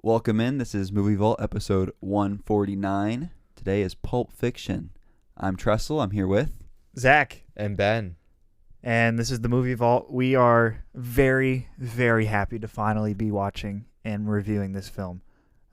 Welcome in. This is Movie Vault episode 149. Today is Pulp Fiction. I'm Tressel. I'm here with Zach and Ben. And this is the Movie Vault. We are very, very happy to finally be watching and reviewing this film.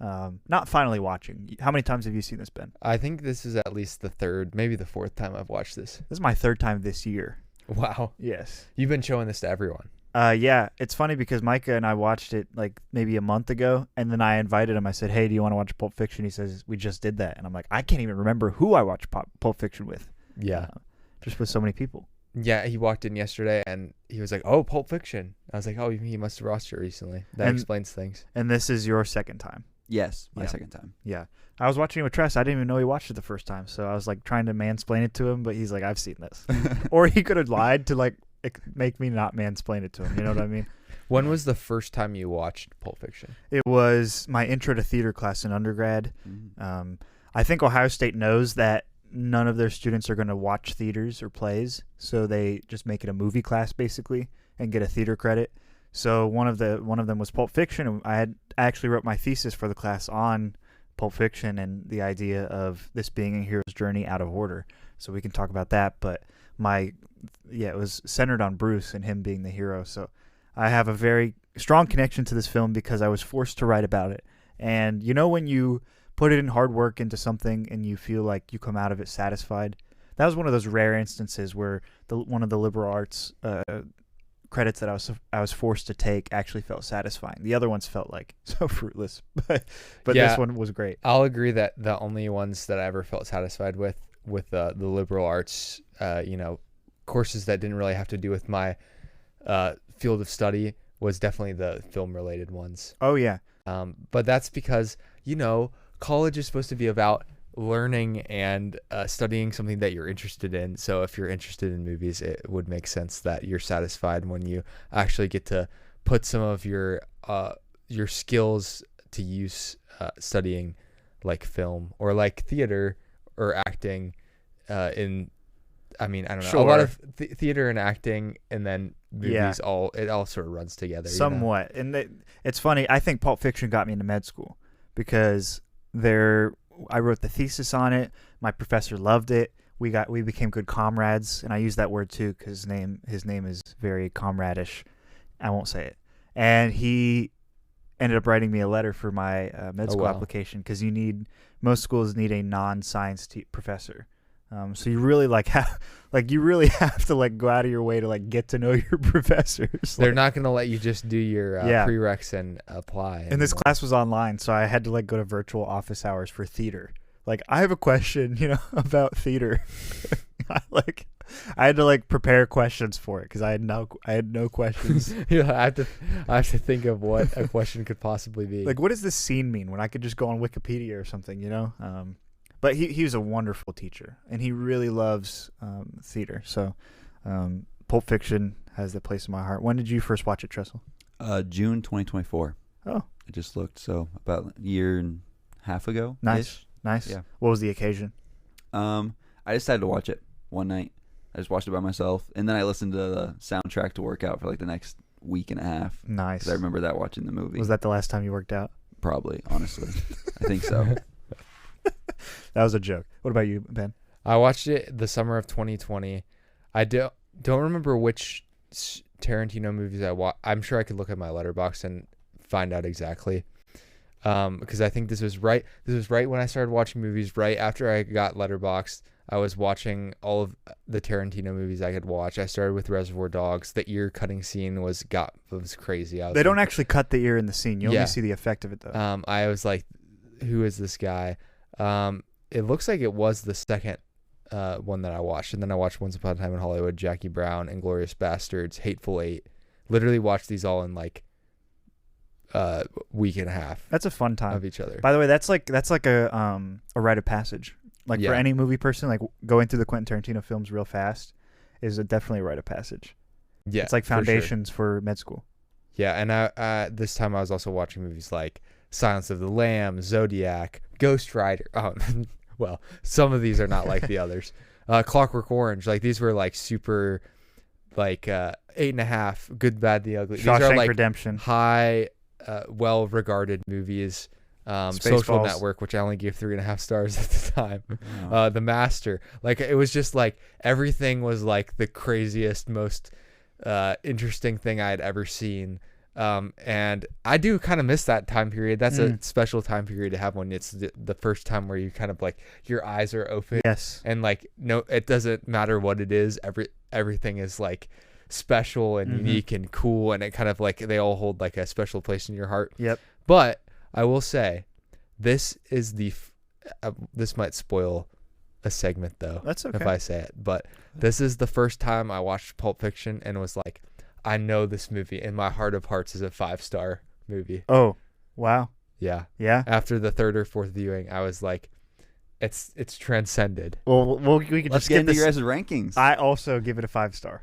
Not finally watching. How many times have you seen this, Ben? I think this is at least the third, maybe the fourth time I've watched this. This is my third time this year. Wow. Yes. You've been showing this to everyone. Yeah, it's funny because Micah and I watched it like maybe a month ago, and then I invited him. I said, hey, do you want to watch Pulp Fiction? He says, we just did that. And I'm like, I can't even remember who I watched Pulp Fiction with. Yeah. Just with so many people. Yeah, he walked in yesterday, and he was like, oh, Pulp Fiction. I was like, oh, he must have watched it recently. That explains things. And this is your second time. Yes, my second time. Yeah. I was watching it with Tress. I didn't even know he watched it the first time. So I was like trying to mansplain it to him, but he's like, I've seen this. Or he could have lied to like make me not mansplain it to him. You know what I mean? When was the first time you watched Pulp Fiction? It was my intro to theater class in undergrad. Mm-hmm. I think Ohio State knows that none of their students are going to watch theaters or plays, so they just make it a movie class basically and get a theater credit. So one of them was Pulp Fiction, and I actually wrote my thesis for the class on Pulp Fiction and the idea of this being a hero's journey out of order. So we can talk about that, but it was centered on Bruce and him being the hero. So I have a very strong connection to this film because I was forced to write about it. And you know when you put it in hard work into something and you feel like you come out of it satisfied? That was one of those rare instances where one of the liberal arts credits that I was forced to take actually felt satisfying. The other ones felt like so fruitless, but yeah, this one was great. I'll agree that the only ones that I ever felt satisfied with the liberal arts, courses that didn't really have to do with my field of study was definitely the film related ones. Oh yeah. But that's because, college is supposed to be about learning and studying something that you're interested in. So if you're interested in movies, it would make sense that you're satisfied when you actually get to put some of your skills to use studying like film or like theater or acting I don't know. Sure. A lot of theater and acting and then movies, Yeah. it all sort of runs together. Somewhat. And it's funny. I think Pulp Fiction got me into med school because I wrote the thesis on it. My professor loved it. We became good comrades, and I use that word too because his name is very comrade-ish. I won't say it. And he ended up writing me a letter for my med school application because most schools need a non-science professor. So you really have to like go out of your way to like get to know your professors. They're not going to let you just do your prereqs and apply. And this class was online, so I had to like go to virtual office hours for theater. Like I have a question, about theater. I had to like prepare questions for it because I had no questions. I have to think of what a question could possibly be. Like, what does this scene mean? When I could just go on Wikipedia or something, But he was a wonderful teacher, and he really loves theater. So Pulp Fiction has a place in my heart. When did you first watch it, Tressel? June 2024. Oh. I just looked, so about a year and a half ago. Nice. Yeah. What was the occasion? I decided to watch it one night. I just watched it by myself, and then I listened to the soundtrack to work out for like the next week and a half. Nice. 'Cause I remember that watching the movie. Was that the last time you worked out? Probably, honestly. I think so. That was a joke. What about you, Ben? I watched it the summer of 2020. I don't remember which Tarantino movies I watched. I'm sure I could look at my letterbox and find out exactly. Because I think this was right when I started watching movies. Right after I got Letterboxd, I was watching all of the Tarantino movies I could watch. I started with Reservoir Dogs. The ear cutting scene was crazy. They don't actually cut the ear in the scene. You only see the effect of it though. I was like, who is this guy? It looks like it was the second one that I watched, and then I watched Once Upon a Time in Hollywood, Jackie Brown, Inglourious Bastards, Hateful Eight. Literally watched these all in like week and a half. That's a fun time of each other. By the way, that's like a rite of passage. Like for any movie person, like going through the Quentin Tarantino films real fast is definitely a rite of passage. Yeah, it's like foundations for med school. Yeah, and I this time I was also watching movies like Silence of the Lambs, Zodiac, Ghost Rider. Oh, well, some of these are not like the others. Clockwork Orange, like these were like super, like 8.5, Good, Bad, the Ugly. These Shawshank are like Redemption. High well-regarded movies. Social Spaceballs. Network, which I only gave 3.5 stars at the time. Oh. The Master, like it was just like everything was like the craziest, most interesting thing I had ever seen. And I do kind of miss that time period. That's a special time period to have when it's the first time where you kind of like your eyes are open. Yes. And like no, it doesn't matter what it is. Everything is like special and unique and cool, and it kind of like they all hold like a special place in your heart. Yep. But I will say, this is this might spoil a segment though. That's okay. If I say it, but this is the first time I watched Pulp Fiction and was like, I know this movie in my heart of hearts is a 5-star movie. Oh, wow. Yeah. Yeah. After the third or fourth viewing, I was like, it's transcended. Well, we could Let's just get get into this. your guys' rankings. I also give it a 5-star.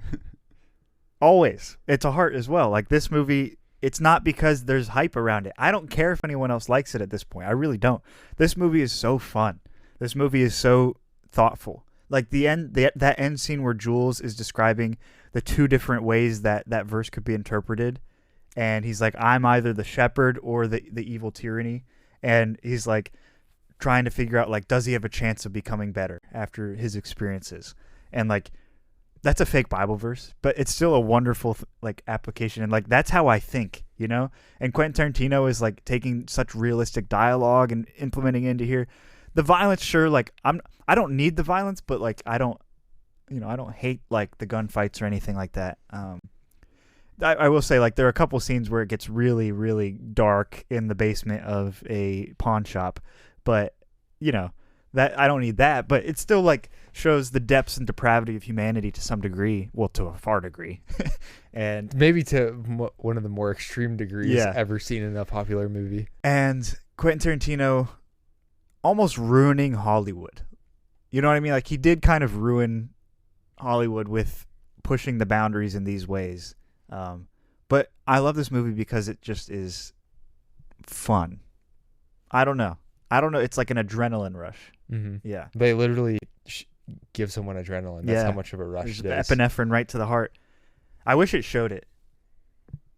Always. It's a heart as well. Like this movie, it's not because there's hype around it. I don't care if anyone else likes it at this point. I really don't. This movie is so fun. This movie is so thoughtful. Like that end scene where Jules is describing the two different ways that verse could be interpreted. And he's like, I'm either the shepherd or the evil tyranny. And he's like trying to figure out, like, does he have a chance of becoming better after his experiences? And like, that's a fake Bible verse, but it's still a wonderful like application. And like, that's how I think, you know? And Quentin Tarantino is like taking such realistic dialogue and implementing it into here. The violence, sure, like I don't need the violence, but like I don't hate like the gunfights or anything like that. I will say, like, there are a couple scenes where it gets really, really dark in the basement of a pawn shop, but you know, that I don't need that, but it still like shows the depths and depravity of humanity to some degree, well, to a far degree. And maybe to one of the more extreme degrees ever seen in a popular movie. And Quentin Tarantino almost ruining Hollywood. You know what I mean? Like, he did kind of ruin Hollywood with pushing the boundaries in these ways. But I love this movie because it just is fun. I don't know. It's like an adrenaline rush. Mm-hmm. Yeah. They literally give someone adrenaline. That's how much of a rush There's it is. Epinephrine right to the heart. I wish it showed it.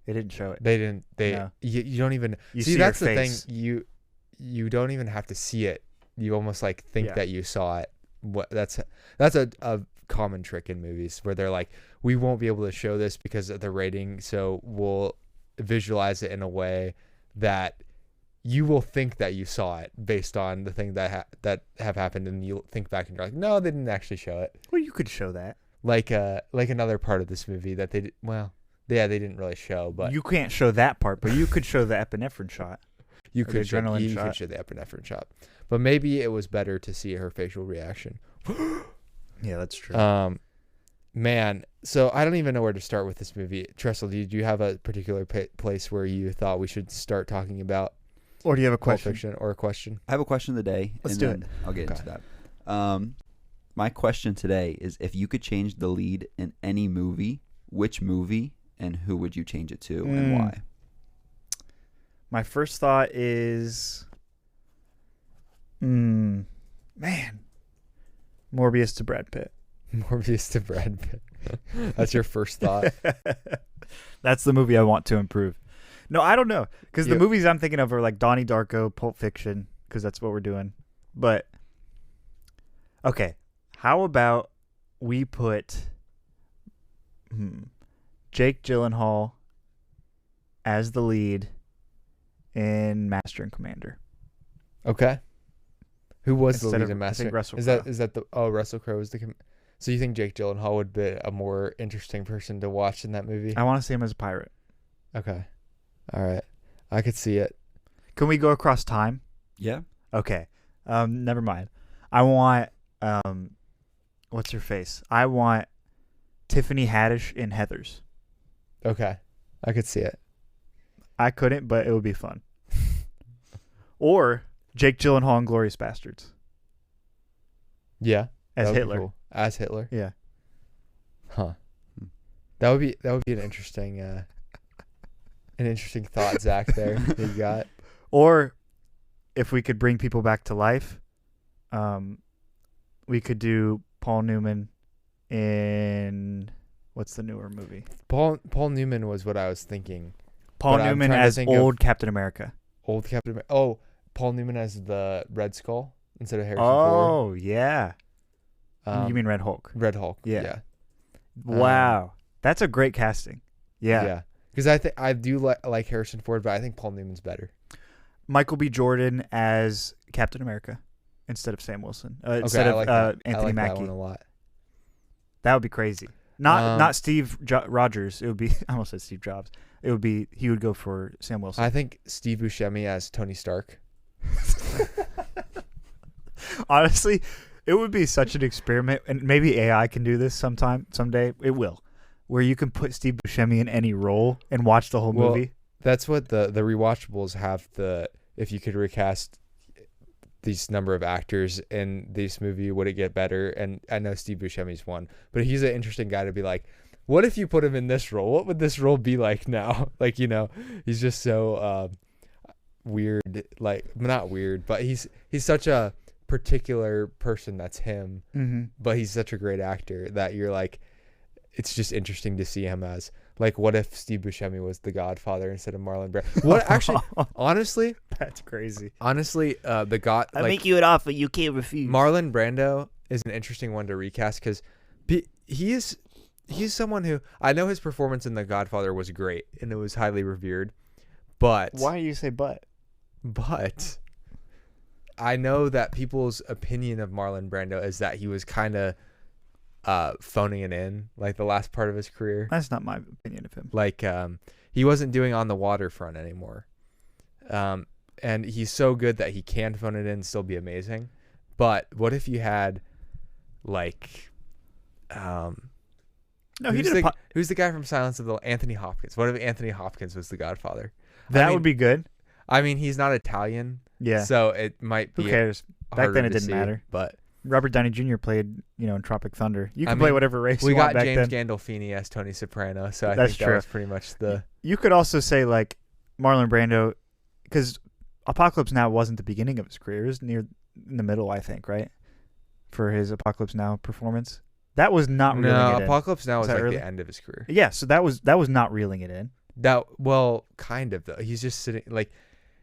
It didn't show it. They didn't. No. You don't even see that's your the face. thing. You don't even have to see it. You almost like think that you saw it. That's a common trick in movies where they're like, we won't be able to show this because of the rating, so we'll visualize it in a way that you will think that you saw it based on the thing that have happened, and you think back and you're like, no, they didn't actually show it. Well, you could show that. Like another part of this movie that they didn't really show, but you can't show that part, but you could show the epinephrine shot. You Or could the show, adrenaline you shot. could show the epinephrine shot, but maybe it was better to see her facial reaction. Yeah, that's true. Man, so I don't even know where to start with this movie. Tressel, did you have a particular place where you thought we should start talking about Or do you have a Pulp question? Fiction or a question? I have a question of the day. Let's and do then it. I'll get Okay. into that. My question today is, if you could change the lead in any movie, which movie and who would you change it to and why? My first thought is, man, Morbius to Brad Pitt. Morbius to Brad Pitt. That's your first thought. That's the movie I want to improve. No, I don't know, because the Yep. movies I'm thinking of are like Donnie Darko, Pulp Fiction, because that's what we're doing. But okay, how about we put Jake Gyllenhaal as the lead in Master and Commander? Okay. Who was Instead the lead of- in I Master? think Russell is that the Russell Crowe was the so you think Jake Gyllenhaal would be a more interesting person to watch in that movie? I want to see him as a pirate. Okay. All right. I could see it. Can we go across time? Yeah. Okay. Never mind. I want what's her face? I want Tiffany Haddish in Heathers. Okay. I could see it. I couldn't, but it would be fun. Or Jake Gyllenhaal in Glorious Bastards Yeah. as that would be Hitler. cool. As Hitler. Yeah. Huh. That would be an interesting thought, Zach, there that you got. Or if we could bring people back to life, we could do Paul Newman in what's the newer movie? Paul Newman was what I was thinking. Paul But I'm Newman trying to as think of- old Captain America. Old Captain America. Oh, Paul Newman as the Red Skull instead of Harrison Ford. Oh, yeah. You mean Red Hulk? Red Hulk? Yeah. Yeah. Wow. That's a great casting. Yeah. Yeah. Because I think I do like Harrison Ford, but I think Paul Newman's better. Michael B. Jordan as Captain America instead of Sam Wilson. Okay, Instead I of like that. I Anthony like that Mackie. one a lot. That would be crazy. Not Steve Rogers. It would be. I almost said Steve Jobs. It would be. He would go for Sam Wilson. I think Steve Buscemi as Tony Stark. Honestly, it would be such an experiment, and maybe AI can do this someday. It will, where you can put Steve Buscemi in any role and watch the whole movie. That's what the rewatchables have. If you could recast these number of actors in this movie, would it get better? And I know Steve Buscemi's one, but he's an interesting guy to be like, what if you put him in this role? What would this role be like now? Like, he's just so weird. Like, not weird, but he's such a particular person that's him. Mm-hmm. But he's such a great actor that you're like, it's just interesting to see him as. Like, what if Steve Buscemi was the Godfather instead of Marlon Brando? What actually, honestly, That's crazy. honestly, the God, I like, make you an offer you can't refuse. Marlon Brando is an interesting one to recast because he's someone who, I know his performance in The Godfather was great and it was highly revered, but Why do you say but? I know that people's opinion of Marlon Brando is that he was kind of phoning it in, like the last part of his career. That's not my opinion of him. Like he wasn't doing On the Waterfront anymore, and he's so good that he can phone it in and still be amazing. But what if you had like No, he did. Who's the guy from Silence of the Anthony Hopkins? What if Anthony Hopkins was the Godfather? That would be good. I mean, he's not Italian, Yeah. so it might be. Who cares? Back harder then it to didn't see, matter. But Robert Downey Jr. played, in Tropic Thunder. You I can play mean, whatever race we you want got back James then. Gandolfini as Tony Soprano, so I That's think that true. was pretty much the. You could also say like Marlon Brando, because Apocalypse Now wasn't the beginning of his career. It was near in the middle, I think, right? For his Apocalypse Now performance, that was not reeling No, it Apocalypse Now Was was that like early? the end of his career. in. Yeah, so that was not reeling it in. Well, kind of though. He's just sitting like.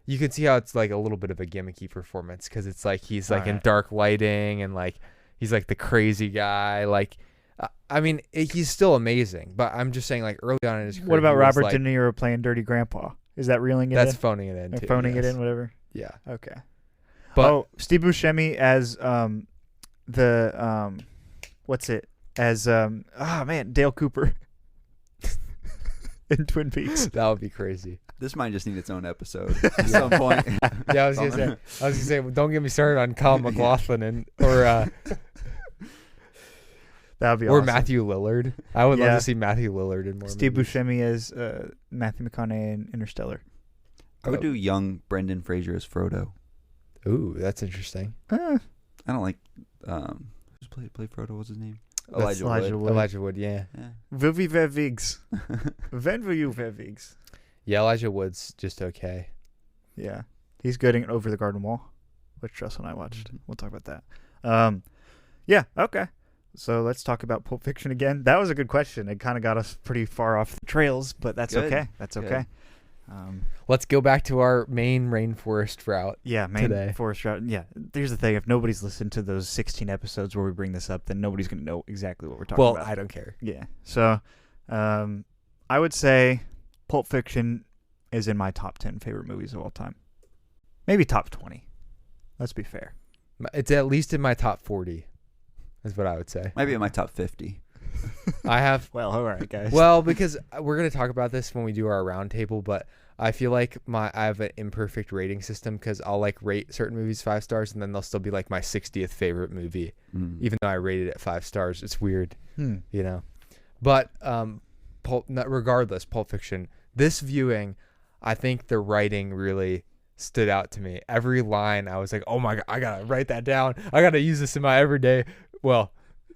You can see how it's like a little bit of a gimmicky performance because it's like he's like in Alright. dark lighting and like he's like the crazy guy. Like, I mean, he's still amazing, but I'm just saying like early on in his career. What about he was, Robert like, De Niro playing Dirty Grandpa? Is that reeling it That's in? phoning it in. Or Too, phoning it yes. in, whatever. Yeah, Okay. but Steve Buscemi as what's it? As Dale Cooper in Twin Peaks. that would be crazy. This might just need its own episode at some point. Yeah, I was gonna say, well, don't get me started on Kyle MacLachlan or That would be or awesome. Matthew Lillard. I would love Yeah. to see Matthew Lillard in more. Steve movies. Buscemi as Matthew McConaughey in Interstellar. I would do young Brendan Fraser as Frodo. Ooh, that's interesting. Eh, I don't like who's played Frodo. What's his name? That's Elijah Wood. Elijah Wood, yeah. Yeah. Vivi Vervigs. Ven will you Vervigs. Yeah, Elijah Wood's just okay. Yeah. He's good in Over the Garden Wall, which Russell and I watched. We'll talk about that. Yeah, okay. So let's talk about Pulp Fiction again. That was a good question. It kind of got us pretty far off the trails, but that's Good. okay. That's Good. okay. Let's go back to our main rainforest route. Yeah, main Today. forest route. Yeah, here's the thing. If nobody's listened to those 16 episodes where we bring this up, then nobody's going to know exactly what we're talking Well, about. I don't care. Yeah. So I would say Pulp Fiction is in my top 10 favorite movies of all time. Maybe top 20. Let's be fair. It's at least in my top 40, is what I would say. Maybe in my top 50. I have, Well, all right, guys. well, because we're going to talk about this when we do our roundtable, but I feel like I have an imperfect rating system because I'll like rate certain movies 5 stars and then they'll still be like my 60th favorite movie, even though I rated it 5 stars. It's weird, But regardless, Pulp Fiction, this viewing, I think the writing really stood out to me. Every line, I was like, oh my God, I got to write that down. I got to use this in my everyday,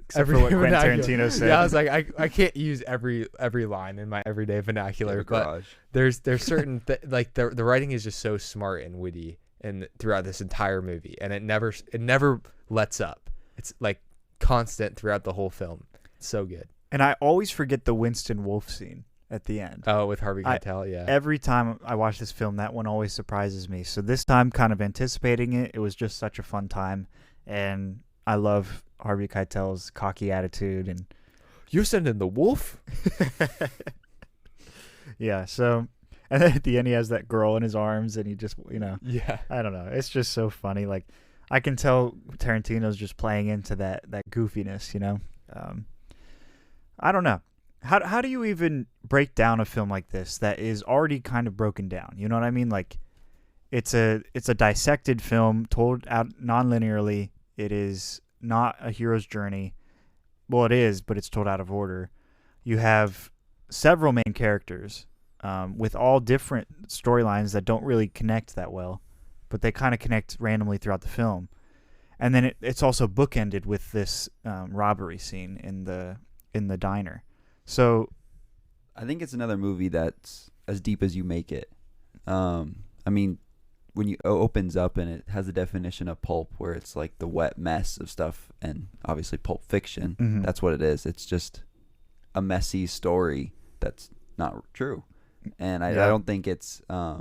Except for what Quentin vernacular. Tarantino said. Yeah, I was like, I can't use every line in my everyday vernacular, but there's certain like the writing is just so smart and witty and throughout this entire movie, and it never lets up. It's like constant throughout the whole film. It's so good. And I always forget the Winston Wolfe scene at the end. Oh, with Harvey Keitel, yeah. Every time I watch this film, that one always surprises me. So this time, kind of anticipating it, it was just such a fun time. And I love Harvey Keitel's cocky attitude. And You're sending the wolf? yeah, so... And then at the end, he has that girl in his arms, and he just, Yeah. I don't know. It's just so funny. Like, I can tell Tarantino's just playing into that goofiness, I don't know. How do you even break down a film like this that is already kind of broken down? You know what I mean? Like, it's a dissected film told out non-linearly. It is not a hero's journey. Well, it is, but it's told out of order. You have several main characters with all different storylines that don't really connect that well, but they kind of connect randomly throughout the film. And then it's also bookended with this robbery scene in the diner. So I think it's another movie that's as deep as you make it. I mean, when you opens up and it has the definition of pulp, where it's like the wet mess of stuff, and obviously Pulp Fiction, Mhm. that's what it is. It's just a messy story that's not true. And I don't think it's, a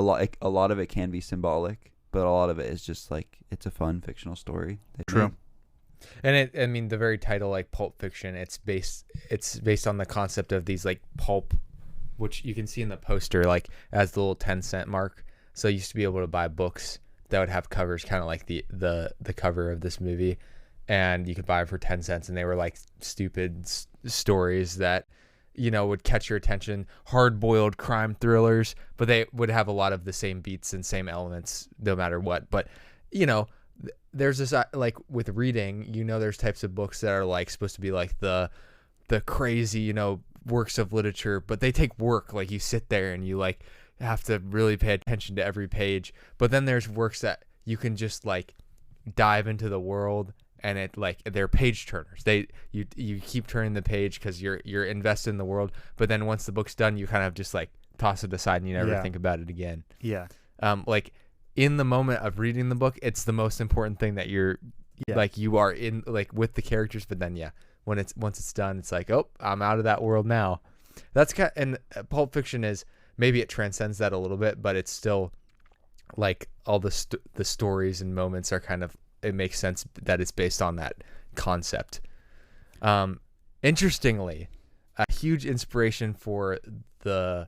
lot of it can be symbolic, but a lot of it is just like, it's a fun fictional story. True. And the very title, like Pulp Fiction, it's based on the concept of these like pulp, which you can see in the poster, like as the little 10-cent mark. So you used to be able to buy books that would have covers kind of like the cover of this movie, and you could buy them for 10 cents, and they were like stupid stories that would catch your attention, hard-boiled crime thrillers, but they would have a lot of the same beats and same elements no matter what. But there's this like with reading, there's types of books that are like supposed to be like the crazy works of literature, but they take work. Like you sit there and you like have to really pay attention to every page. But then there's works that you can just like dive into the world, and it like they're page turners. You keep turning the page because you're invested in the world. But then once the book's done, you kind of just like toss it aside and you never think about it again. Yeah. Like in the moment of reading the book, it's the most important thing that you're like you are in like with the characters. But then once it's done, it's like, oh, I'm out of that world now. That's and Pulp Fiction is maybe it transcends that a little bit, but it's still like all the stories and moments are kind of, it makes sense that it's based on that concept. Interestingly, a huge inspiration for the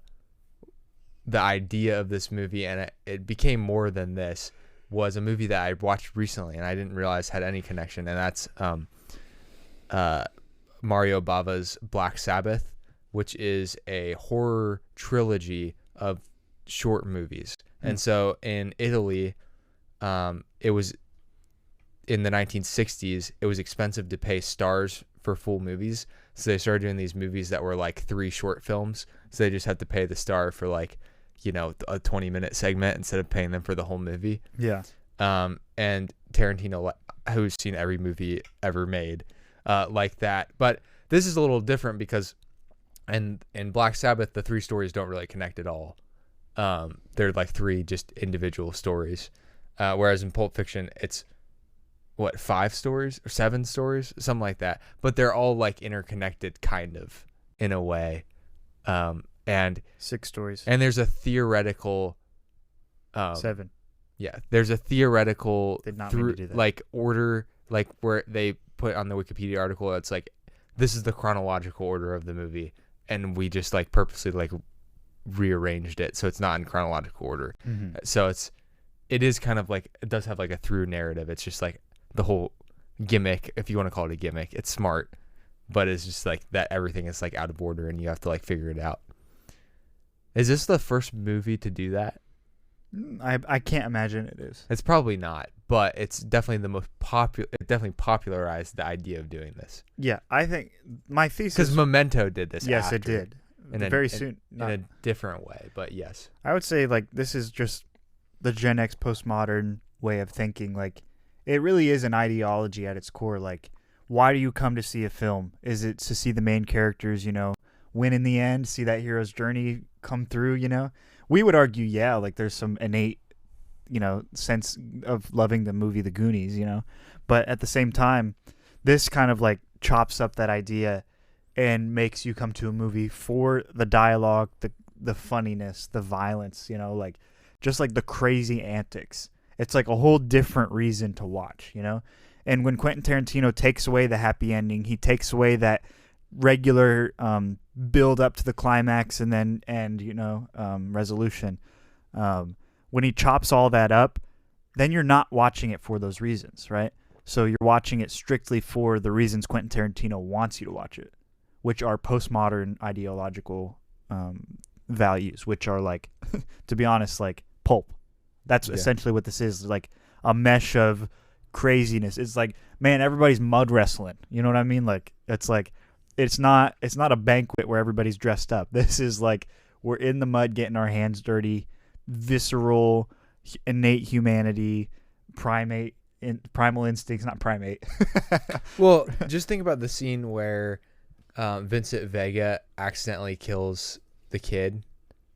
idea of this movie, and it became more than this, was a movie that I watched recently and I didn't realize had any connection, and that's Mario Bava's Black Sabbath, which is a horror trilogy of short movies. And so in Italy, it was in the 1960s, it was expensive to pay stars for full movies. So they started doing these movies that were like 3 short films. So they just had to pay the star for like, a 20-minute segment instead of paying them for the whole movie. Yeah. And Tarantino, who's seen every movie ever made, like that. But this is a little different because in Black Sabbath, the 3 stories don't really connect at all. They're like 3 just individual stories. Whereas in Pulp Fiction, it's 5 stories or 7 stories, something like that. But they're all like interconnected kind of in a way. And 6 stories. And there's a theoretical 7. Yeah, there's a theoretical Did not mean to do that. like order, like where they put on the Wikipedia article, it's like this is the chronological order of the movie, and we just like purposely like rearranged it so it's not in chronological order. Mm-hmm. So it is kind of like, it does have like a through narrative. It's just like the whole gimmick, if you want to call it a gimmick. It's smart, but it's just like that everything is like out of order and you have to like figure it out. Is this the first movie to do that? I can't imagine it is. It's probably not, but it's definitely the most popular. It definitely popularized the idea of doing this. Yeah, I think my thesis. Because Memento did this. Yes, after, it did. very soon. in a different way, but yes. I would say like this is just the Gen X postmodern way of thinking. Like it really is an ideology at its core. Like, why do you come to see a film? Is it to see the main characters, win in the end, see that hero's journey come through, We would argue, like there's some innate, sense of loving the movie The Goonies, But at the same time, this kind of like chops up that idea and makes you come to a movie for the dialogue, the funniness, the violence, you know, like just like the crazy antics. It's like a whole different reason to watch, you know? And when Quentin Tarantino takes away the happy ending, he takes away that regular build up to the climax and resolution. When he chops all that up, then you're not watching it for those reasons, right? So you're watching it strictly for the reasons Quentin Tarantino wants you to watch it, which are postmodern ideological values, which are like, to be honest, like pulp. That's essentially what this is, like a mesh of craziness. It's like, man, everybody's mud wrestling. You know what I mean? Like it's not a banquet where everybody's dressed up. This is like we're in the mud getting our hands dirty, visceral, innate humanity, primal instincts, not primate. Well, just think about the scene where Vincent Vega accidentally kills the kid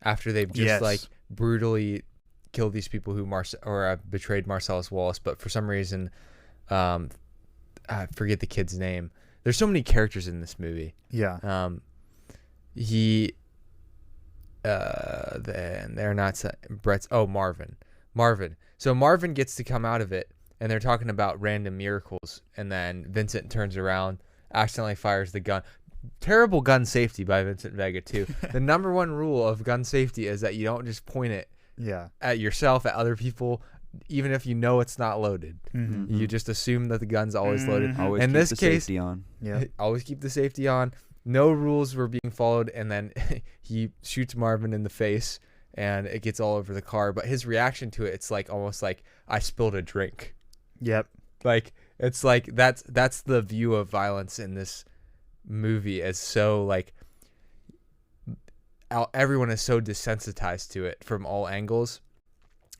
after they've just like brutally killed these people who betrayed Marcellus Wallace, but for some reason, I forget the kid's name. There's so many characters in this movie. Yeah. They're not Brett's. Oh, Marvin. So Marvin gets to come out of it, and they're talking about random miracles, and then Vincent turns around, accidentally fires the gun. Terrible gun safety by Vincent Vega too. The number one rule of gun safety is that you don't just point it at yourself, at other people, even if you know it's not loaded. Mm-hmm. You just assume that the gun's always loaded. Always in keep this the case, safety on. Yeah. Always keep the safety on. No rules were being followed, and then he shoots Marvin in the face, and it gets all over the car. But his reaction to it, it's like almost like I spilled a drink. Yep. Like it's like that's the view of violence in this movie. Is so like everyone is so desensitized to it from all angles,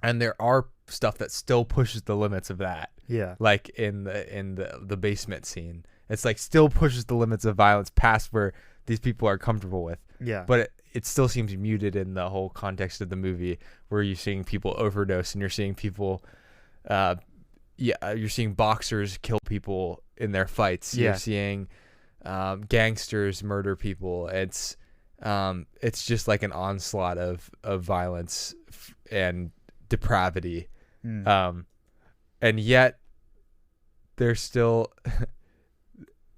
and there are stuff that still pushes the limits of that. Yeah. Like in the basement scene, it's like still pushes the limits of violence past where these people are comfortable with. Yeah. But it still seems muted in the whole context of the movie, where you're seeing people overdose and you're seeing people, you're seeing boxers kill people in their fights. Yeah. You're seeing gangsters murder people. It's just like an onslaught of violence and depravity. And yet there's still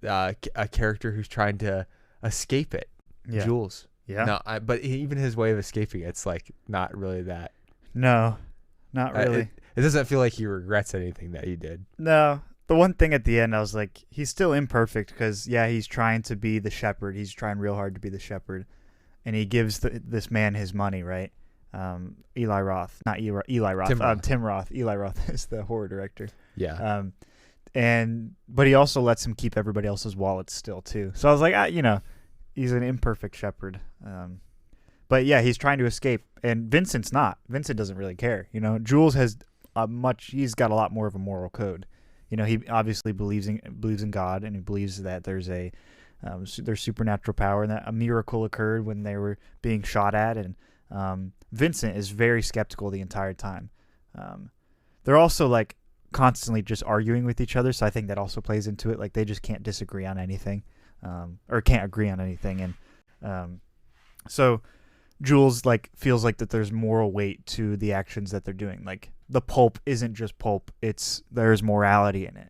a character who's trying to escape it. Yeah. Jules. Yeah. No, but even his way of escaping it's like not really that. No, not really. It doesn't feel like he regrets anything that he did. No. The one thing at the end, I was like, he's still imperfect because, he's trying to be the shepherd. He's trying real hard to be the shepherd. And he gives this man his money, right? Eli Roth. Not Eli Roth. Tim Roth. Eli Roth is the horror director. Yeah. But he also lets him keep everybody else's wallets still, too. So I was like, he's an imperfect shepherd. But yeah, he's trying to escape. And Vincent's not. Vincent doesn't really care. Jules has he's got a lot more of a moral code. He obviously believes in God, and he believes that there's supernatural power and that a miracle occurred when they were being shot at. And Vincent is very skeptical the entire time. They're also like constantly just arguing with each other, so I think that also plays into it. Like they just can't disagree on anything, or can't agree on anything, and so Jules feels like that there's moral weight to the actions that they're doing. Like the pulp isn't just pulp; there's morality in it,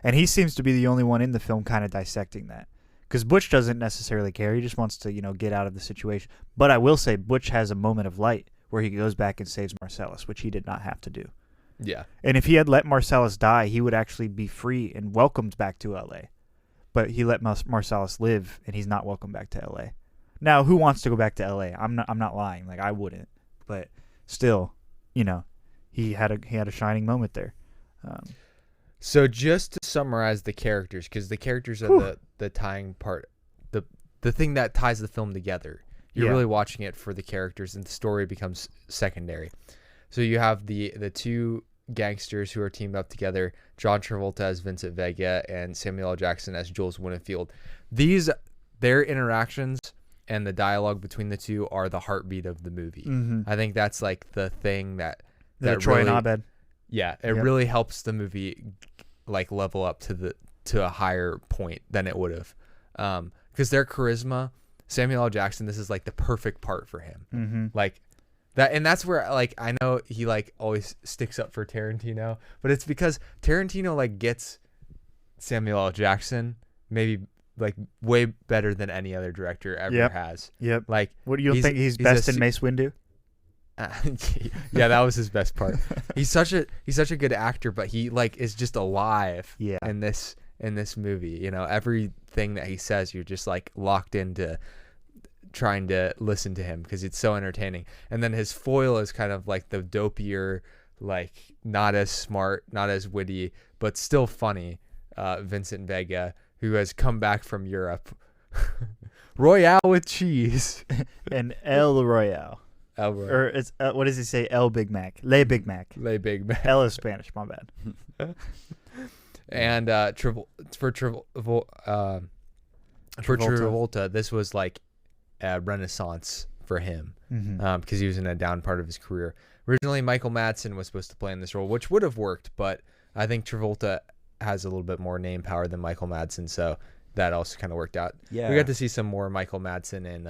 And he seems to be the only one in the film kind of dissecting that. Because Butch doesn't necessarily care. He just wants to, get out of the situation. But I will say Butch has a moment of light where he goes back and saves Marcellus, which he did not have to do. Yeah. And if he had let Marcellus die, he would actually be free and welcomed back to L.A. But he let Marcellus live, and he's not welcome back to L.A. Now, who wants to go back to L.A.? I'm not lying. Like, I wouldn't. But still, he had a shining moment there. So just to summarize the characters, because the characters are the tying part, the thing that ties the film together. You're really watching it for the characters, and the story becomes secondary. So you have the two gangsters who are teamed up together, John Travolta as Vincent Vega and Samuel L. Jackson as Jules Winfield. Their interactions and the dialogue between the two are the heartbeat of the movie. Mm-hmm. I think that's like the thing that Troy and Abed. Yeah, it really helps the movie like level up to a higher point than it would have. because their charisma, Samuel L. Jackson, this is like the perfect part for him. Mm-hmm. Like that, and that's where like I know he like always sticks up for Tarantino, but it's because Tarantino like gets Samuel L. Jackson maybe like way better than any other director ever has. Yep. Like, what do you think he's best in Mace Windu? Yeah, that was his best part. He's such a good actor, but he like is just alive. Yeah. In this movie, you know, everything that he says, you're just like locked into trying to listen to him because it's so entertaining. And then his foil is kind of like the dopier, like not as smart, not as witty, but still funny. Vincent Vega, who has come back from Europe. Royale with cheese. And El Royale. Or it's what does he say? El Big Mac. Le Big Mac. Le Big Mac. El is Spanish. My bad. And for Travolta, this was like a renaissance for him because he was in a down part of his career. Originally, Michael Madsen was supposed to play in this role, which would have worked, but I think Travolta has a little bit more name power than Michael Madsen, so that also kind of worked out. Yeah, we got to see some more Michael Madsen in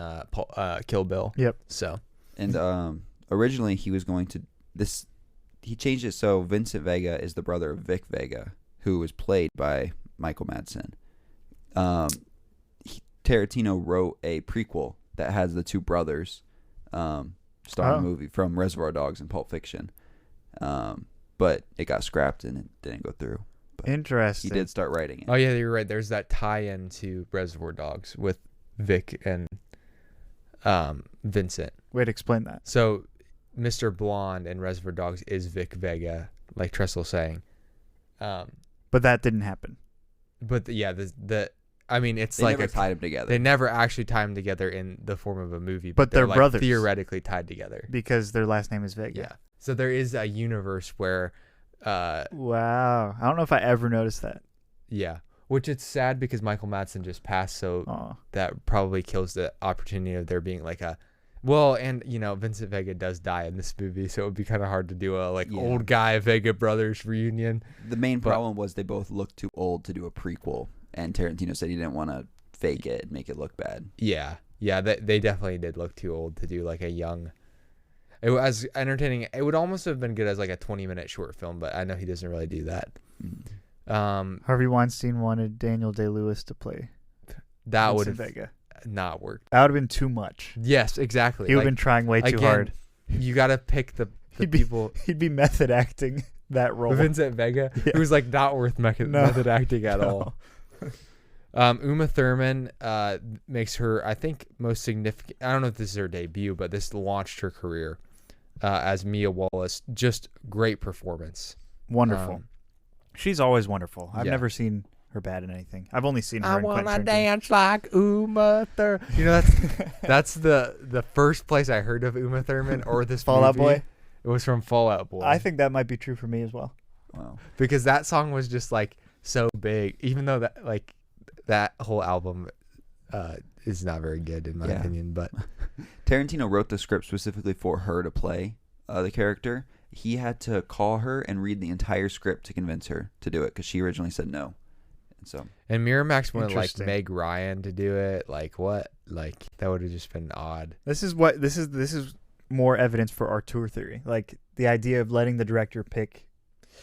Kill Bill. Yep. So, and originally he was going to this. He changed it so Vincent Vega is the brother of Vic Vega, who was played by Michael Madsen. Tarantino wrote a prequel that has the two brothers starring a movie from Reservoir Dogs and Pulp Fiction, but it got scrapped and it didn't go through. But interesting. he did start writing it. Oh yeah, you're right. There's that tie-in to Reservoir Dogs with Vic and Vincent. Way to explain that. So, Mr. Blonde in Reservoir Dogs is Vic Vega, like Trestle saying. But that didn't happen. But I mean, it's they like never tied them together. They never actually tie them together in the form of a movie, but they're like brothers theoretically tied together because their last name is Vega. Yeah. So there is a universe where. Wow, I don't know if I ever noticed that. Yeah, which it's sad because Michael Madsen just passed, so that probably kills the opportunity of there being like a. Well, and you know, Vincent Vega does die in this movie, so it would be kind of hard to do a old guy Vega brothers reunion. The main problem was they both looked too old to do a prequel, and Tarantino said he didn't want to fake it and make it look bad. Yeah, they definitely did look too old to do like a young. It was entertaining. It would almost have been good as like a 20-minute short film, but I know he doesn't really do that. Harvey Weinstein wanted Daniel Day-Lewis to play. That would have not worked. That would have been too much. Yes, exactly. He would have been trying way too hard. You got to pick the people. He'd be method acting that role. Vincent Vega, who's like not worth method acting at all. Uma Thurman makes her, I think, most significant. I don't know if this is her debut, but this launched her career as Mia Wallace. Just great performance. Wonderful. She's always wonderful. I've never seen her bad in anything. I've only seen her in Quentin Tarantino. I wanna dance like Uma Thurman. You know, that's the first place I heard of Uma Thurman or this Fallout movie. Boy. It was from Fallout Boy. I think that might be true for me as well. Wow. Because that song was just like so big, even though that whole album is not very good in my opinion. But Tarantino wrote the script specifically for her to play the character. He had to call her and read the entire script to convince her to do it because she originally said no. And Miramax wanted like Meg Ryan to do it. Like what? Like that would have just been odd. This is more evidence for our tour theory. Like the idea of letting the director pick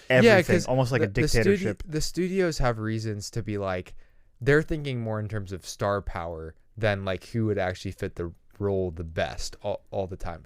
everything, almost like a dictatorship. The studios have reasons to be like, they're thinking more in terms of star power than like who would actually fit the role the best all the time.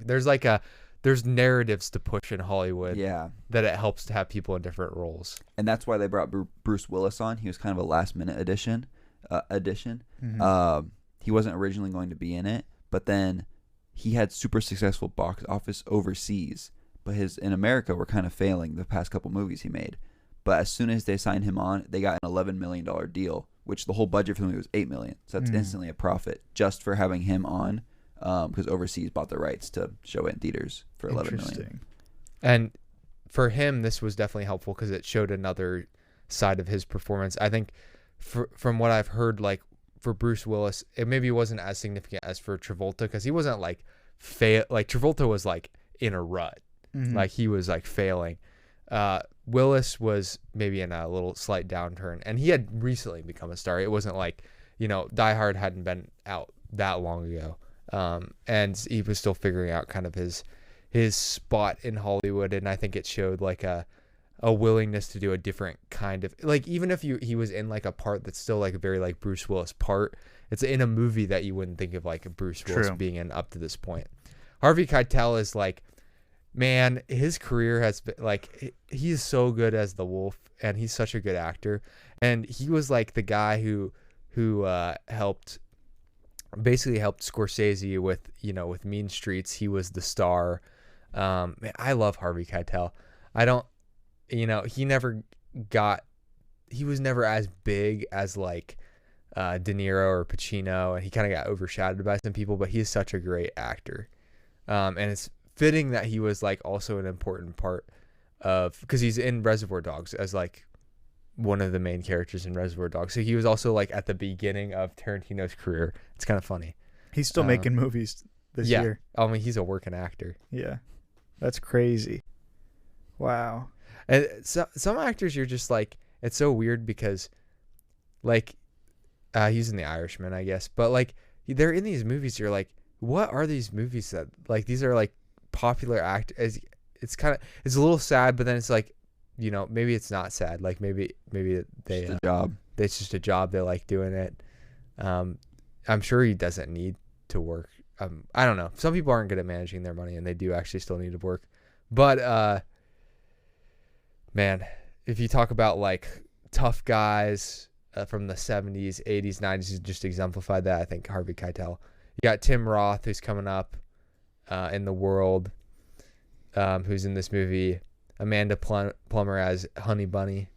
There's narratives to push in Hollywood that it helps to have people in different roles. And that's why they brought Bruce Willis on. He was kind of a last minute addition. Mm-hmm. He wasn't originally going to be in it, but then he had super successful box office overseas. But his in America were kind of failing the past couple movies he made. But as soon as they signed him on, they got an $11 million deal, which the whole budget for the movie was $8 million. So that's instantly a profit just for having him on. Because overseas bought the rights to show it in theaters for $11 million. And for him, this was definitely helpful because it showed another side of his performance. I think from what I've heard, like for Bruce Willis, it maybe wasn't as significant as for Travolta because he wasn't like Travolta was like in a rut. Mm-hmm. Like he was like failing. Willis was maybe in a little slight downturn, and he had recently become a star. It wasn't like Die Hard hadn't been out that long ago, and he was still figuring out kind of his spot in Hollywood, and I think it showed like a willingness to do a different kind of, like, even if he was in like a part that's still like a very like Bruce Willis part, it's in a movie that you wouldn't think of like a Bruce Willis being in up to this point. Harvey Keitel is like, man, his career has been like, he is so good as the Wolf, and he's such a good actor, and he was like the guy who helped Scorsese with Mean Streets. He was the star. Man, I love Harvey Keitel. He was never as big as like De Niro or Pacino, and he kind of got overshadowed by some people, but he is such a great actor. And it's fitting that he was like also an important part of, because he's in Reservoir Dogs as like one of the main characters in Reservoir Dogs. So he was also like at the beginning of Tarantino's career. It's kind of funny. He's still making movies this year. I mean, he's a working actor. Yeah. That's crazy. Wow. And some actors, you're just like, it's so weird because like he's in The Irishman, I guess, but like they're in these movies, you're like, what are these movies that like, these are like popular actors? It's a little sad, but then it's like, maybe it's not sad. Like maybe they it's a job. It's just a job. They like doing it. I'm sure he doesn't need to work. I don't know. Some people aren't good at managing their money, and they do actually still need to work. But man, if you talk about like tough guys from the 70s, 80s, 90s, who just exemplified that, I think Harvey Keitel. You got Tim Roth, who's coming up in The World, who's in this movie. Amanda Plummer as Honey Bunny,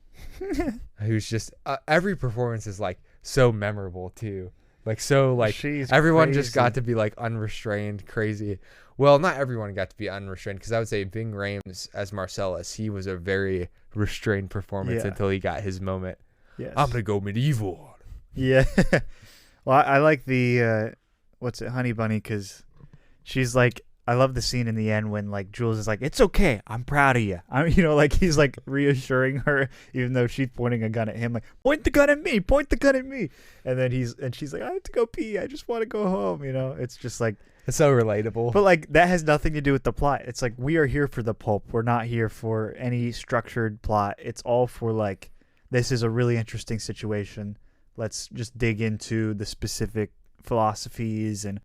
who's just every performance is like so memorable too. Like, so like She's everyone crazy. just got to be like unrestrained, crazy. Well, not everyone got to be unrestrained, because I would say Ving Rhames as Marcellus, he was a very restrained performance until he got his moment. Yes. I'm gonna go medieval. Yeah. Well, I like the Honey Bunny, because she's like, I love the scene in the end when like Jules is like, "It's okay, I'm proud of you." Like he's like reassuring her, even though she's pointing a gun at him, like, "Point the gun at me, point the gun at me." And then she's like, "I have to go pee. I just want to go home." It's just like, It's so relatable. but like that has nothing to do with the plot. It's like, we are here for the pulp. We're not here for any structured plot. It's all for like, this is a really interesting situation. Let's just dig into the specific philosophies and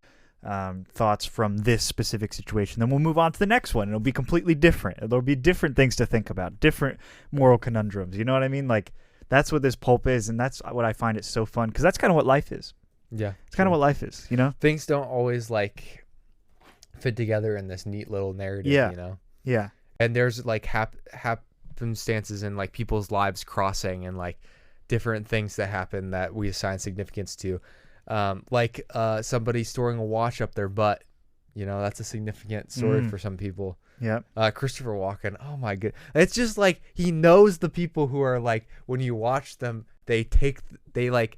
thoughts from this specific situation. Then we'll move on to the next one. It'll be completely different. There'll be different things to think about, different moral conundrums. You know what I mean? Like, that's what this pulp is, and that's what I find it so fun, because that's kind of what life is. Yeah, it's kind of what life is. Things don't always like fit together in this neat little narrative. Yeah. Yeah. And there's like happenstances in like people's lives crossing, and like different things that happen that we assign significance to. Like somebody storing a watch up their butt, that's a significant story for some people. Yeah. Christopher Walken, oh my god, it's just like he knows the people who are like, when you watch them, they like,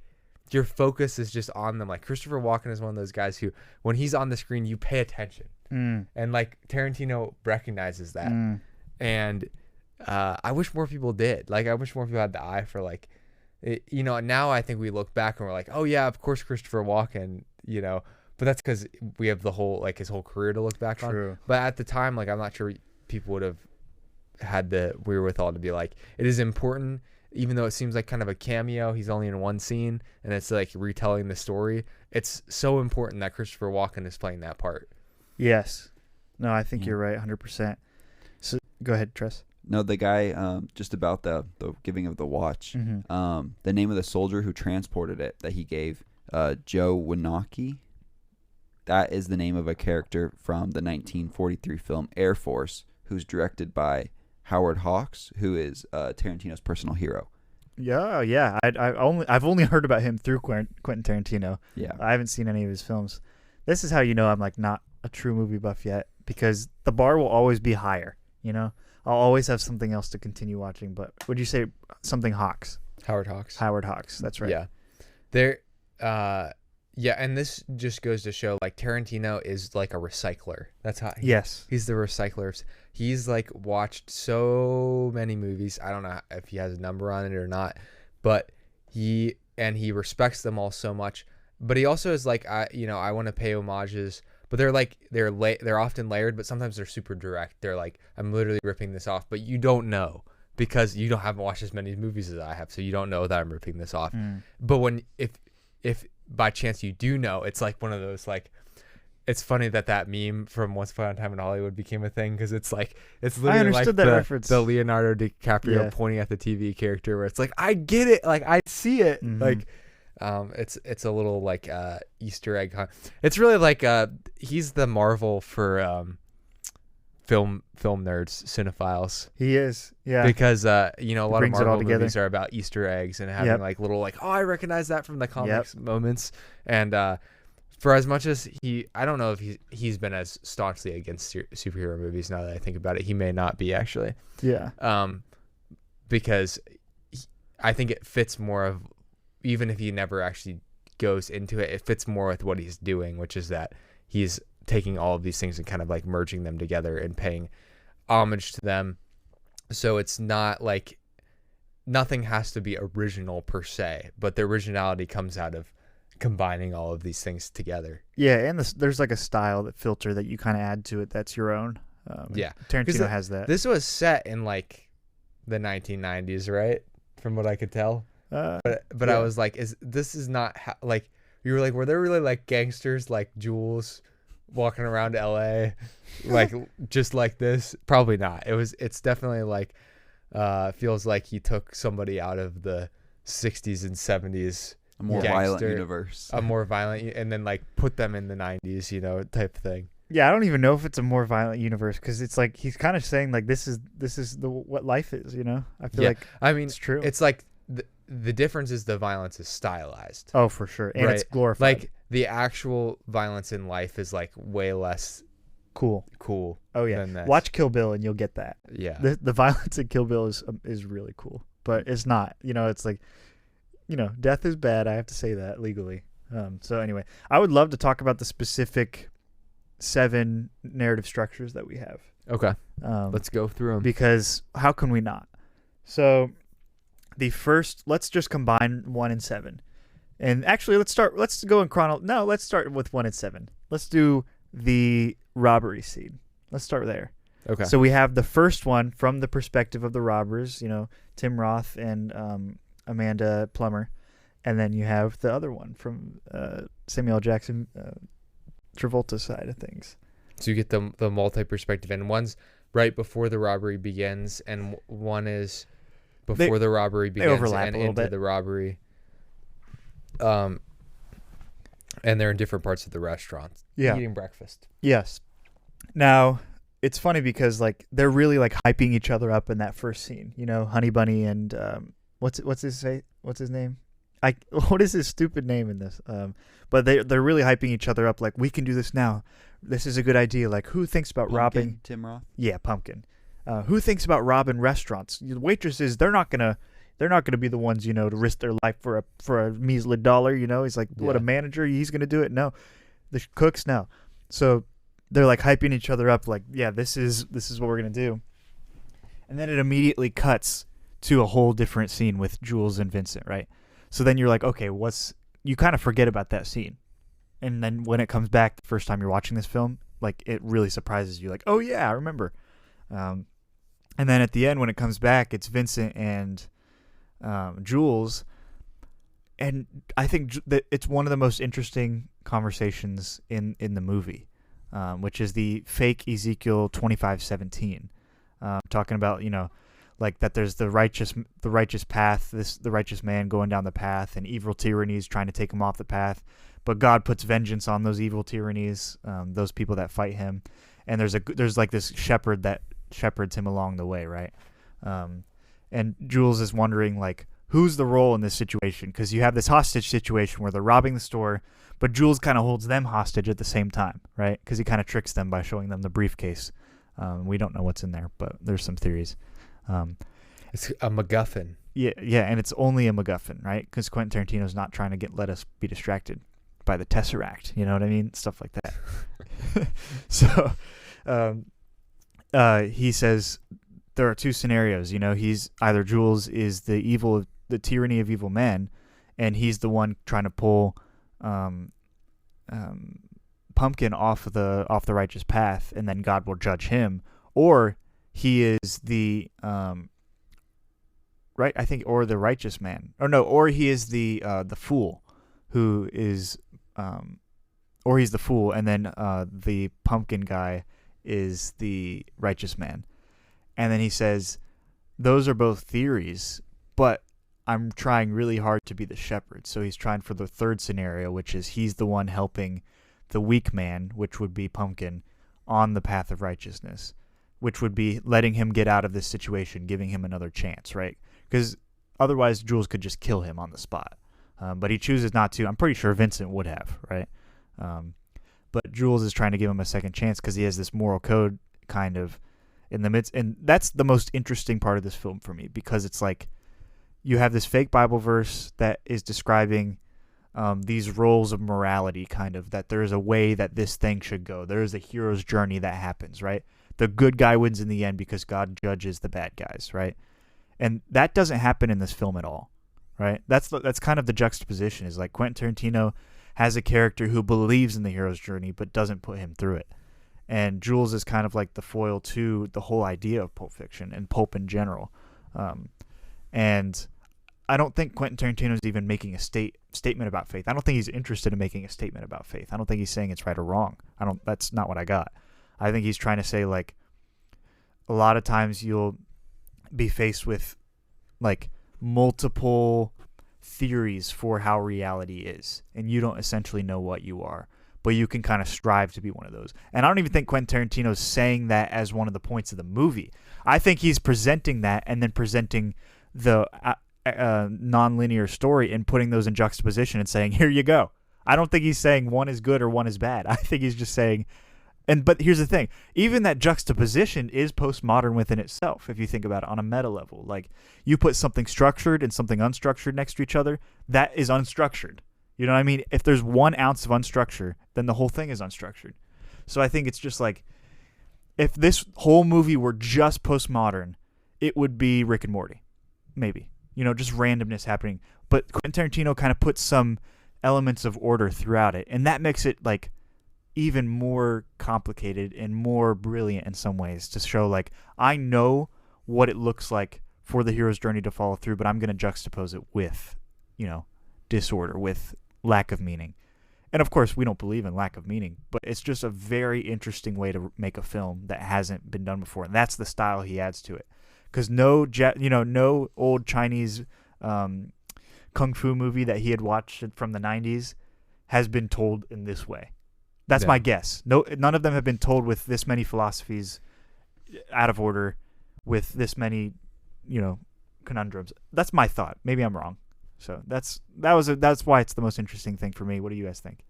your focus is just on them. Like Christopher Walken is one of those guys who, when he's on the screen, you pay attention, and like Tarantino recognizes that, and I wish more people did. Like, I wish more people had the eye for like. Now I think we look back and we're like, oh yeah, of course Christopher Walken, but that's because we have the whole, like, his whole career to look back on. But at the time, like, I'm not sure people would have had the wherewithal to be like, it is important, even though it seems like kind of a cameo. He's only in one scene, and it's like retelling the story. It's so important that Christopher Walken is playing that part. Yes. No, I think you're right, 100%. So go ahead, Tress. No, the guy, just about the giving of the watch. The name of the soldier who transported it that he gave, Joe Wanaki. That is the name of a character from the 1943 film Air Force, who's directed by Howard Hawks, who is Tarantino's personal hero. Yeah. I've only heard about him through Quentin Tarantino. Yeah, I haven't seen any of his films. This is how you know I'm like not a true movie buff yet, because the bar will always be higher. I'll always have something else to continue watching. But would you say something Hawks? Howard Hawks. Howard Hawks. That's right. Yeah. Yeah, and this just goes to show, like, Tarantino is like a recycler. That's how. He's the recycler. He's like watched so many movies. I don't know if he has a number on it or not, but he and he respects them all so much. But he also is like, I want to pay homages, but they're often layered, but sometimes they're super direct. They're like, I'm literally ripping this off, but you don't know because you haven't watched as many movies as I have, so you don't know that I'm ripping this off. But if by chance you do know, it's like one of those like. It's funny that meme from Once Upon a Time in Hollywood became a thing because it's literally like the Leonardo DiCaprio pointing at the TV character where it's like, I get it, like I see it, like it's a little like Easter egg hunt. It's really like he's the Marvel for film nerds, cinephiles. He is, yeah, because a lot of Marvel movies are about Easter eggs and having like little like, oh, I recognize that from the comics moments. And for as much as I don't know if he's been as staunchly against superhero movies. Now that I think about it, he may not be actually. Yeah. Because I think it fits more of, even if he never actually goes into it, it fits more with what he's doing, which is that he's taking all of these things and kind of like merging them together and paying homage to them. So it's not like nothing has to be original per se, but the originality comes out of combining all of these things together. Yeah, and there's like a style filter that you kind of add to it that's your own. Tarantino has that. This was set in like the 1990s, right? From what I could tell. But I was like, this is not like, you were like, were there really like gangsters like Jules walking around LA like just like this? Probably not. It's definitely like feels like he took somebody out of the 60s and 70s. A more violent universe. A more violent, and then like put them in the 90s, type thing. Yeah, I don't even know if it's a more violent universe because it's like he's kind of saying like this is what life is. I feel like it's true. It's like the difference is the violence is stylized. Oh, for sure, and it's glorified. Like the actual violence in life is like way less cool. Oh yeah, than this. Watch Kill Bill and you'll get that. Yeah, the violence in Kill Bill is really cool, but it's not. It's like. Death is bad. I have to say that legally. So anyway, I would love to talk about the specific 7 narrative structures that we have. Okay. Let's go through them. Because how can we not? So let's just combine 1 and 7. And actually, let's go in No, let's start with 1 and 7. Let's do the robbery scene. Let's start there. Okay. So we have the first one from the perspective of the robbers, Tim Roth and Amanda Plummer, and then you have the other one from Samuel L. Jackson, Travolta's side of things. So you get the multi-perspective, and one's right before the robbery begins, and one is before the robbery begins and into the robbery. And they're in different parts of the restaurant. Yeah. Eating breakfast. Yes. Now, it's funny because like they're really like hyping each other up in that first scene. Honey Bunny and what's his name? What is his stupid name in this? But they're really hyping each other up like, we can do this now. This is a good idea. Like, who thinks about robbing Tim Roth? Yeah, Pumpkin. Who thinks about robbing restaurants? The waitresses, they're not gonna be the ones, to risk their life for a measly $1. He's like, what, a manager? He's gonna do it? No. The cooks, no. So they're like hyping each other up like, yeah, this is what we're gonna do. And then it immediately cuts to a whole different scene with Jules and Vincent, right? So then you're like, okay, you kind of forget about that scene. And then when it comes back the first time you're watching this film, like it really surprises you. Like, oh yeah, I remember. And then at the end when it comes back, it's Vincent and Jules. And I think that it's one of the most interesting conversations in the movie, which is the fake Ezekiel 25:17, talking about, like that there's the righteous path, the righteous man going down the path, and evil tyrannies trying to take him off the path. But God puts vengeance on those evil tyrannies, those people that fight him. And there's like this shepherd that shepherds him along the way, right? And Jules is wondering like, who's the role in this situation? Because you have this hostage situation where they're robbing the store, but Jules kind of holds them hostage at the same time, right? Because he kind of tricks them by showing them the briefcase. We don't know what's in there, but there's some theories. It's a MacGuffin. Yeah, and it's only a MacGuffin, right? Because Quentin Tarantino's not trying to let us be distracted by the Tesseract. You know what I mean? Stuff like that. So, he says there are 2 scenarios. He's either Jules is the tyranny of evil men, and he's the one trying to pull Pumpkin off the righteous path, and then God will judge him, or he is the right, I think, or the righteous man, or he is the fool, who is or he's the fool, and then the pumpkin guy is the righteous man. And then he says, those are both theories, but I'm trying really hard to be the shepherd. So he's trying for the third scenario, which is he's the one helping the weak man, which would be Pumpkin, on the path of righteousness, which would be letting him get out of this situation, giving him another chance, right? Because otherwise Jules could just kill him on the spot. But he chooses not to. I'm pretty sure Vincent would have, right? But Jules is trying to give him a second chance because he has this moral code kind of in the midst. And that's the most interesting part of this film for me, because it's like you have this fake Bible verse that is describing these roles of morality, kind of, that there is a way that this thing should go. There is a hero's journey that happens, right? The good guy wins in the end because God judges the bad guys, right? And that doesn't happen in this film at all, right? That's kind of the juxtaposition, is like Quentin Tarantino has a character who believes in the hero's journey but doesn't put him through it. And Jules is kind of like the foil to the whole idea of Pulp Fiction and pulp in general. And I don't think Quentin Tarantino is even making a statement about faith. I don't think he's interested in making a statement about faith. I don't think he's saying it's right or wrong. That's not what I got. I think he's trying to say, like, a lot of times you'll be faced with like multiple theories for how reality is, and you don't essentially know what you are, but you can kind of strive to be one of those. And I don't even think Quentin Tarantino is saying that as one of the points of the movie. I think he's presenting that and then presenting the non-linear story and putting those in juxtaposition and saying, here you go. I don't think he's saying one is good or one is bad. I think he's just saying, but here's the thing, even that juxtaposition is postmodern within itself, if you think about it on a meta level. Like, you put something structured and something unstructured next to each other, that is unstructured. You know what I mean? If there's 1 ounce of unstructure, then the whole thing is unstructured. So I think it's just like, if this whole movie were just postmodern, it would be Rick and Morty. Maybe. You know, just randomness happening. But Quentin Tarantino kind of puts some elements of order throughout it, and that makes it like even more complicated and more brilliant in some ways, to show like, I know what it looks like for the hero's journey to follow through, but I'm going to juxtapose it with, you know, disorder, with lack of meaning. And of course, we don't believe in lack of meaning, but it's just a very interesting way to make a film that hasn't been done before, and that's the style he adds to it. Because no old Chinese kung fu movie that he had watched from the 90s has been told in this way. That's my guess. None of them have been told with this many philosophies out of order, with this many, conundrums. That's my thought. Maybe I'm wrong. So that's why it's the most interesting thing for me. What do you guys think?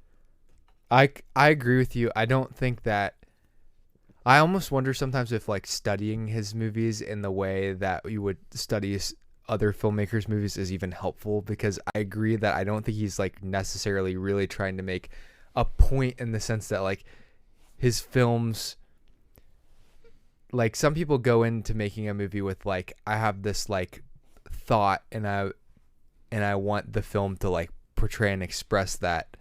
I agree with you. I don't think that. I almost wonder sometimes if, like, studying his movies in the way that you would study other filmmakers' movies is even helpful, because I agree that I don't think he's, like, necessarily really trying to make a point, in the sense that, like, his films, like, some people go into making a movie with, like, I have this, like, thought, and I want the film to, like, portray and express that,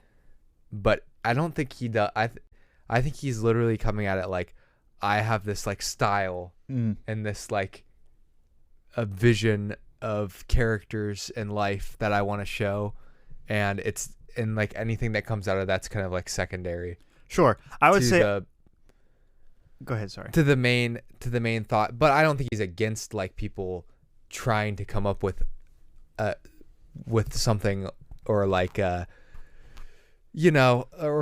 but I don't think he does. I think he's literally coming at it like, I have this, like, style and this, like, a vision of characters in life that I want to show, and like, anything that comes out of that's kind of, like, secondary. Sure, I would say. Go ahead. Sorry. To the main thought, but I don't think he's against, like, people trying to come up with something, or like or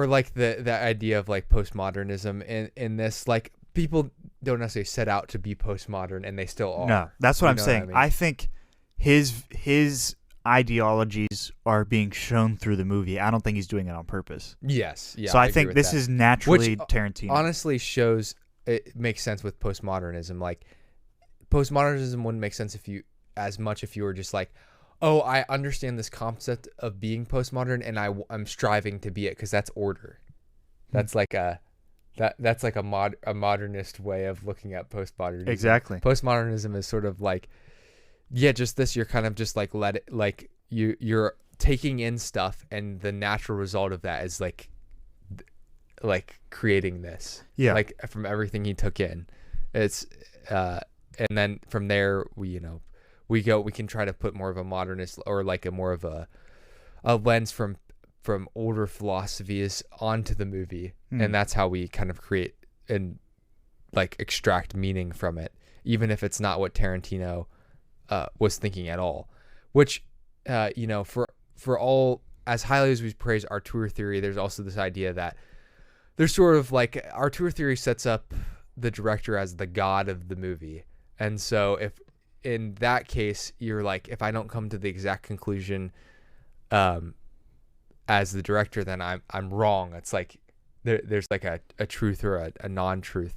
like the idea of, like, postmodernism in this. Like, people don't necessarily set out to be postmodern, and they still are. No, that's what I'm saying. I think his ideologies are being shown through the movie. I don't think he's doing it on purpose. Yes. Yeah. So I think this is naturally Tarantino. Honestly, shows it makes sense with postmodernism. Like, postmodernism wouldn't make sense if you were just like, oh, I understand this concept of being postmodern, and I'm striving to be it because that's order. That's like a modernist way of looking at postmodernism. Exactly. Postmodernism is sort of like, yeah, just this. You're kind of just like, let it, like, you're taking in stuff, and the natural result of that is like creating this. Yeah. Like from everything he took in, it's and then from there we can try to put more of a modernist or like a more of a lens from older philosophies onto the movie, and that's how we kind of create and like extract meaning from it, even if it's not what Tarantino was thinking at all. Which for all as highly as we praise auteur theory, there's also this idea that there's sort of like auteur theory sets up the director as the god of the movie, and so if in that case you're like, if I don't come to the exact conclusion as the director, then I'm wrong. It's like there's like a truth or a non-truth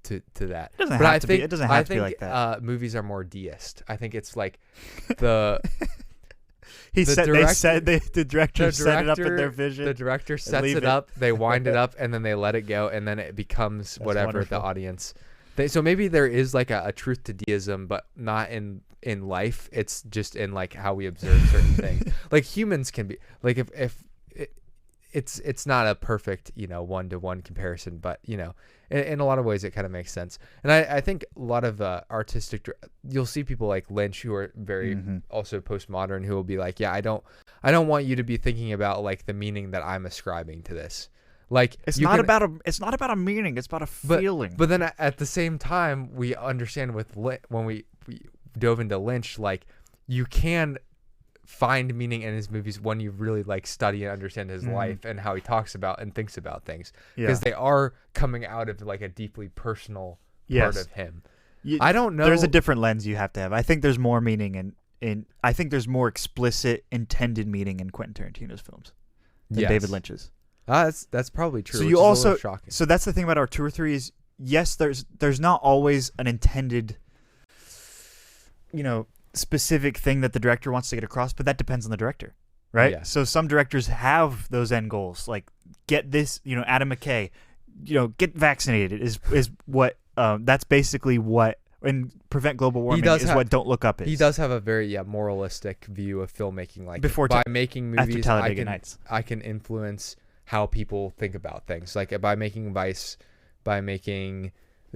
to that. It doesn't have to be. It doesn't have to be like that. Movies are more deist. I think it's like the the director set it up in their vision. The director sets it up, they wind it up, and then they let it go, and then it becomes whatever the audience. So maybe there is like a truth to deism, but not in life. It's just in like how we observe certain things. Like humans can be like if it's not a perfect one-to-one comparison, but in a lot of ways it kind of makes sense. And I think a lot of artistic, you'll see people like Lynch who are very also postmodern, who will be like, yeah, I don't want you to be thinking about like the meaning that I'm ascribing to this. Like it's not about a meaning, it's about a feeling. But then at the same time, we understand when we dove into Lynch, like you can find meaning in his movies when you really like study and understand his life and how he talks about and thinks about things, because they are coming out of like a deeply personal part of him. I don't know. There's a different lens you have to have. I think there's more meaning in I think there's more explicit intended meaning in Quentin Tarantino's films than David Lynch's. That's probably true. So you also shocking. So that's the thing about auteur theory is, yes, there's not always an intended specific thing that the director wants to get across, but that depends on the director, right? Yeah. So some directors have those end goals, like get this, Adam McKay, get vaccinated is what that's basically what, and prevent global warming is what Don't Look Up is. He does have a very moralistic view of filmmaking. Like by making movies, I can influence how people think about things. Like by making Vice, by making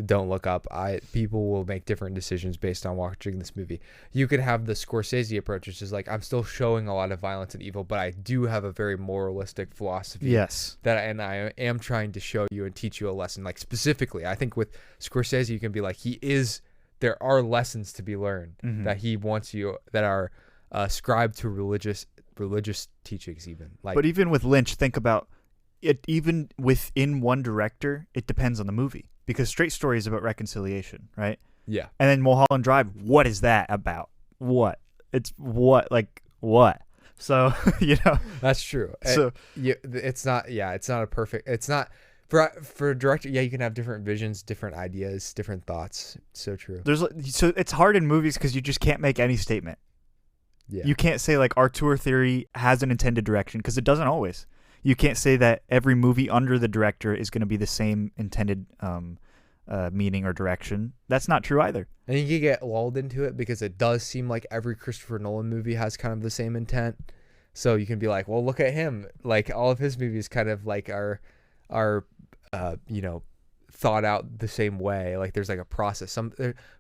Don't Look Up, people will make different decisions based on watching this movie. You could have the Scorsese approach, which is like, I'm still showing a lot of violence and evil, but I do have a very moralistic philosophy. Yes. And I am trying to show you and teach you a lesson. Like specifically, I think with Scorsese, you can be like, there are lessons to be learned that he wants you, that are ascribed to religious teachings even. Like, but even with Lynch, think about it, even within one director, it depends on the movie. Because Straight Story is about reconciliation, right? Yeah. And then Mulholland Drive, what is that about? What? It's what? Like, what? So, That's true. So it's not a perfect, it's not, for a director, you can have different visions, different ideas, different thoughts. So true. So it's hard in movies because you just can't make any statement. Yeah. You can't say like auteur theory has an intended direction, because it doesn't always. You can't say that every movie under the director is going to be the same intended meaning or direction. That's not true either. And you can get lulled into it because it does seem like every Christopher Nolan movie has kind of the same intent. So you can be like, well, look at him. Like all of his movies kind of like are thought out the same way. Like there's like a process.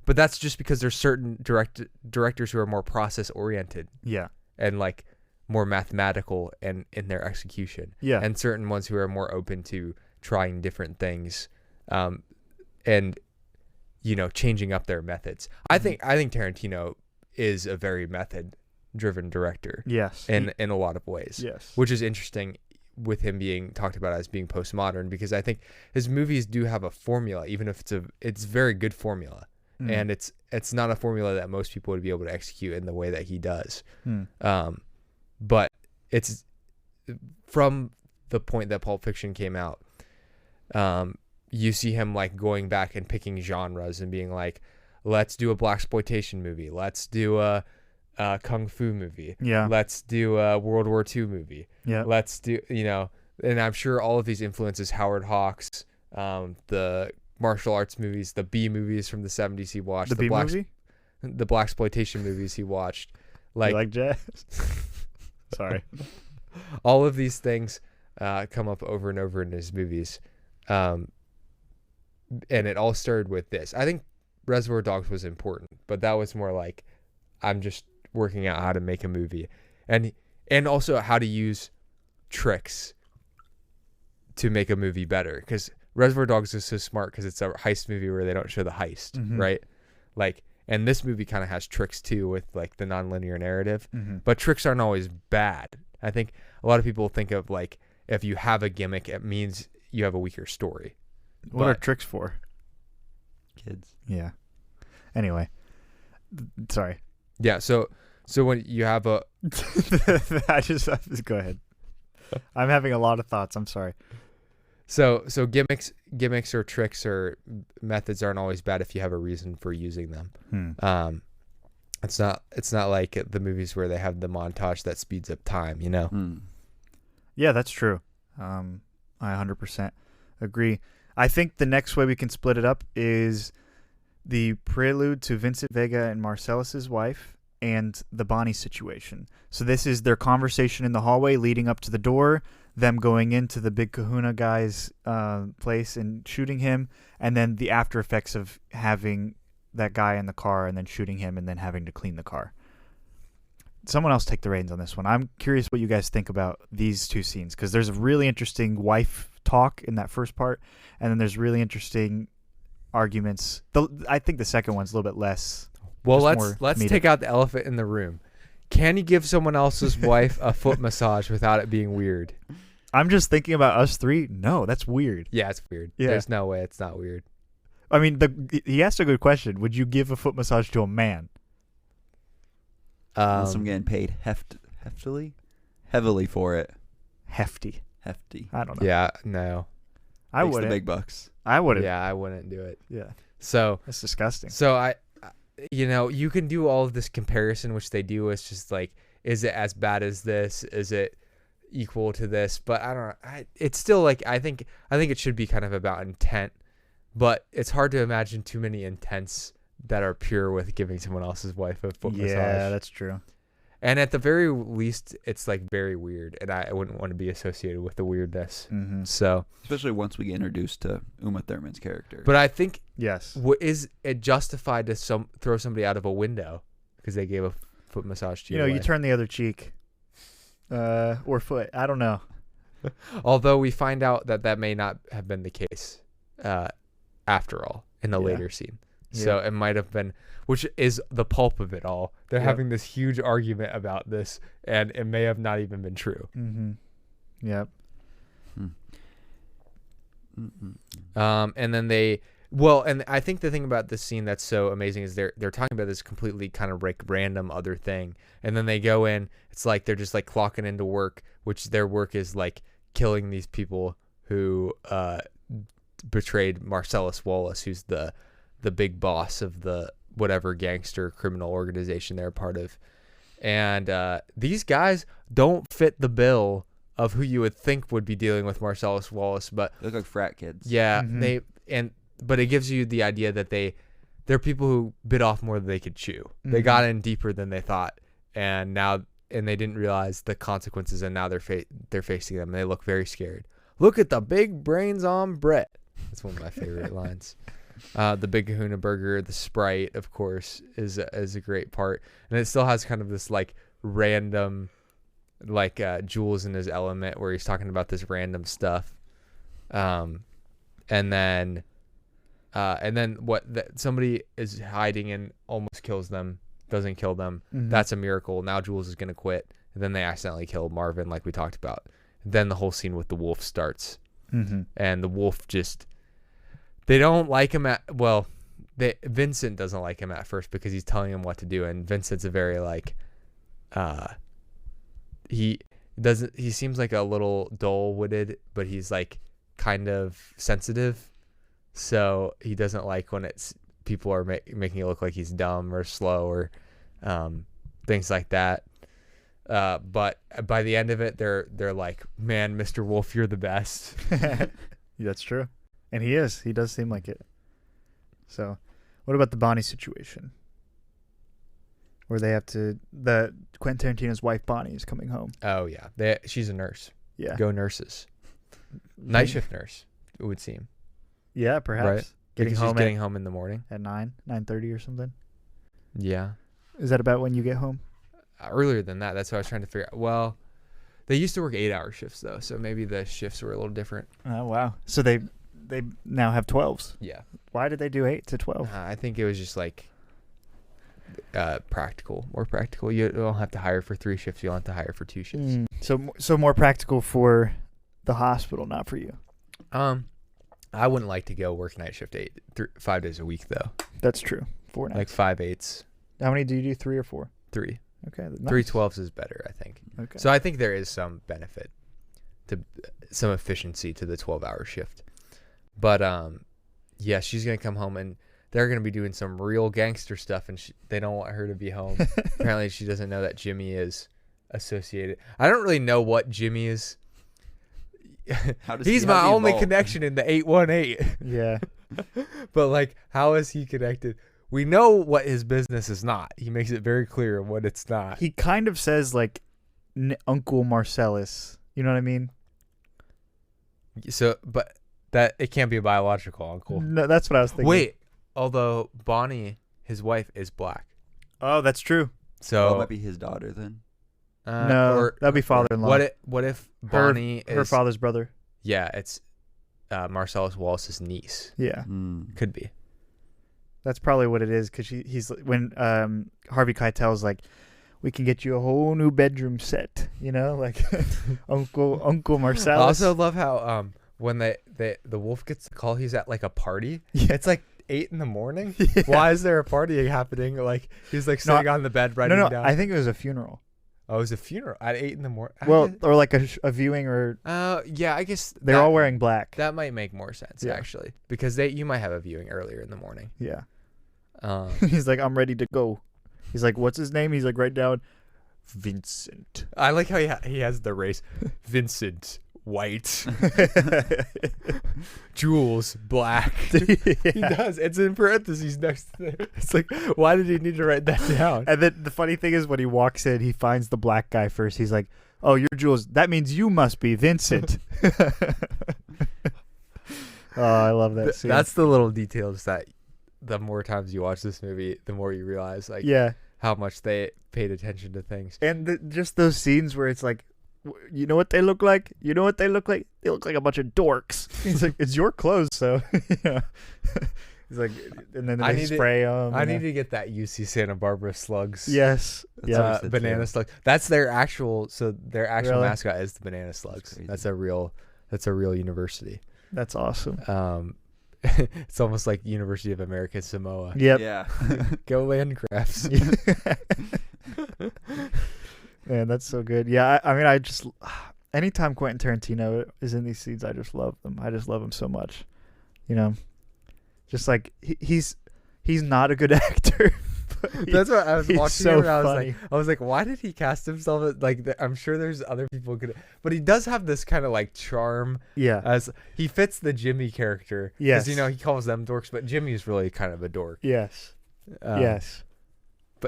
But that's just because there's certain directors who are more process oriented. Yeah. And like more mathematical and in their execution. Yeah. And certain ones who are more open to trying different things, and changing up their methods. I think Tarantino is a very method driven director. Yes. In a lot of ways. Yes. Which is interesting with him being talked about as being postmodern, because I think his movies do have a formula, even if it's a very good formula. And it's not a formula that most people would be able to execute in the way that he does. But it's from the point that Pulp Fiction came out, you see him like going back and picking genres and being like, let's do a blaxploitation movie. Let's do a kung fu movie. Yeah. Let's do a World War II movie. Yeah. Let's do, and I'm sure all of these influences Howard Hawks, the martial arts movies, the B movies from the 70s he watched. The B movie? The blaxploitation movies he watched. You like jazz? Sorry. All of these things come up over and over in his movies. And it all started with this. I think Reservoir Dogs was important, but that was more like, I'm just working out how to make a movie. And also how to use tricks to make a movie better. Because Reservoir Dogs is so smart because it's a heist movie where they don't show the heist, right? Like, and this movie kind of has tricks too with like the nonlinear narrative, but tricks aren't always bad. I think a lot of people think of like, if you have a gimmick, it means you have a weaker story. What are tricks for? Kids. Yeah. Anyway, sorry. Yeah. So when you have a, I just go ahead. I'm having a lot of thoughts. I'm sorry. So gimmicks or tricks or methods aren't always bad if you have a reason for using them. It's not like the movies where they have the montage that speeds up time, you know? Yeah, that's true. I 100% agree. I think the next way we can split it up is the prelude to Vincent Vega and Marcellus's wife and the Bonnie situation. So this is their conversation in the hallway leading up to the door, them going into the big kahuna guy's place and shooting him, and then the after effects of having that guy in the car and then shooting him and then having to clean the car. Someone else take the reins on this one. I'm curious what you guys think about these two scenes, because there's a really interesting wife talk in that first part, and then there's really interesting arguments. I think the second one's a little bit less. Well, let's take out the elephant in the room. Can you give someone else's wife a foot massage without it being weird? I'm just thinking about us three. No, that's weird. Yeah, it's weird. Yeah. There's no way it's not weird. I mean, he asked a good question. Would you give a foot massage to a man? Unless I'm getting paid heavily for it. Hefty. I don't know. Yeah, no. I Takes wouldn't. the big bucks. I wouldn't. Yeah, I wouldn't do it. Yeah. So That's disgusting. So you can do all of this comparison, which they do. It's just like, is it as bad as this? Is it equal to this? But I don't know. It's still like, I think it should be kind of about intent, but it's hard to imagine too many intents that are pure with giving someone else's wife a foot massage. Yeah, that's true. And at the very least, it's like very weird, and I wouldn't want to be associated with the weirdness. So, especially once we get introduced to Uma Thurman's character. But I think, yes, is it justified to throw somebody out of a window because they gave a foot massage to you? You turn the other cheek, or foot. I don't know. Although we find out that may not have been the case, after all, in the later scene. So it might have been, which is the pulp of it all. They're having this huge argument about this, and it may have not even been true. Yep. And then and I think the thing about this scene that's so amazing is they're talking about this completely kind of like random other thing, and then they go in. It's like they're just like clocking into work, which their work is like killing these people who betrayed Marcellus Wallace, who's the big boss of the whatever gangster criminal organization they're a part of. And these guys don't fit the bill of who you would think would be dealing with Marcellus Wallace, but they look like frat kids. Yeah, but it gives you the idea that they're people who bit off more than they could chew. They got in deeper than they thought, and they didn't realize the consequences, and now they're facing them, and they look very scared. Look at the big brains on Brett. That's one of my favorite lines. The Big Kahuna Burger, the Sprite, of course, is a great part, and it still has kind of this like random, like Jules in his element, where he's talking about this random stuff, and then somebody is hiding and almost kills them, doesn't kill them. That's a miracle. Now Jules is gonna quit, and then they accidentally kill Marvin, like we talked about. Then the whole scene with the wolf starts, and the wolf just. They don't like him Vincent doesn't like him at first because he's telling him what to do, and Vincent's a very like, he seems like a little dull-witted, but he's like kind of sensitive, so he doesn't like when people are making it look like he's dumb or slow or things like that. But by the end of it, they're like, man, Mr. Wolf, you're the best. That's true. And he is. He does seem like it. So, what about the Bonnie situation? where they have to. The Quentin Tarantino's wife Bonnie is coming home. Oh yeah, she's a nurse. Yeah. Go nurses. Night shift nurse, it would seem. Yeah, perhaps. Right. Getting Because home she's getting home in the morning. at 9:30 or something. Yeah. Is that about when you get home? Earlier than that. That's what I was trying to figure out. Well, they used to work 8-hour shifts though, so maybe the shifts were a little different. Oh wow! So they now have 12s. Yeah. Why did they do 8 to 12? I think it was just like more practical. You don't have to hire for 3 shifts. You don't have to hire for 2 shifts. So more practical for the hospital, not for you. I wouldn't like to go work night shift 5 days a week though. That's true. 4 nights. Like 5 8s. How many do you do? 3 or 4? 3. Okay. Nice. 3 12s is better, I think. Okay. So I think there is some benefit to some efficiency to the 12-hour shift. But yeah, she's gonna come home and they're gonna be doing some real gangster stuff, and they don't want her to be home. Apparently, she doesn't know that Jimmy is associated. I don't really know what Jimmy is. He's my only connection in the 818. Yeah. But like, how is he connected? We know what his business is not. He makes it very clear what it's not. He kind of says like Uncle Marcellus. You know what I mean? So, but that it can't be a biological uncle. No, that's what I was thinking. Wait, although Bonnie, his wife, is black. Oh, that's true. So it might be his daughter then. No, that'd be father-in-law. What if Bonnie her is father's brother? Yeah, it's Marcellus Wallace's niece. Yeah, could be. That's probably what it is. Because he's when Harvey Keitel's like, we can get you a whole new bedroom set. You know, like Uncle Marcellus. I also love how when the wolf gets the call, he's at like a party. Yeah. It's like 8 a.m. Yeah. Why is there a party happening? Like he's like sitting on the bed writing down. I think it was a funeral. Oh, it was a funeral at 8 a.m. Well, or like a viewing, or yeah, I guess they're all wearing black. That might make more sense actually, because you might have a viewing earlier in the morning. Yeah. He's like, I'm ready to go. He's like, what's his name? He's like, write down Vincent. I like how he has the race. Vincent white. Jules black. Yeah. He does. It's in parentheses next to it. It's like, why did he need to write that down? And then the funny thing is, when he walks in, he finds the black guy first. He's like, oh, you're Jules. That means you must be Vincent. Oh, I love that scene. That's the little details that the more times you watch this movie, the more you realize how much they paid attention to things. And just those scenes where it's like, you know what they look like? You know what they look like? They look like a bunch of dorks. He's like, it's your clothes, so. Yeah. He's like, and then they spray them. I need to get that UC Santa Barbara Slugs. Yes. Yeah. Banana Slugs. That's their actual. So their actual Really? mascot is the Banana Slugs. That's a real university. That's awesome. It's almost like University of America Samoa. Yep. Yeah. Go Landcrafts. Man, that's so good. Yeah, I mean, I just anytime Quentin Tarantino is in these scenes, I just love them. I just love him so much. You know, just like he's not a good actor. That's what I was watching so him and funny. I was like, why did he cast himself as, like I'm sure there's other people who could, but he does have this kind of like charm. Yeah. As he fits the Jimmy character. Yes. Because he calls them dorks, but Jimmy's really kind of a dork. Yes. Yes.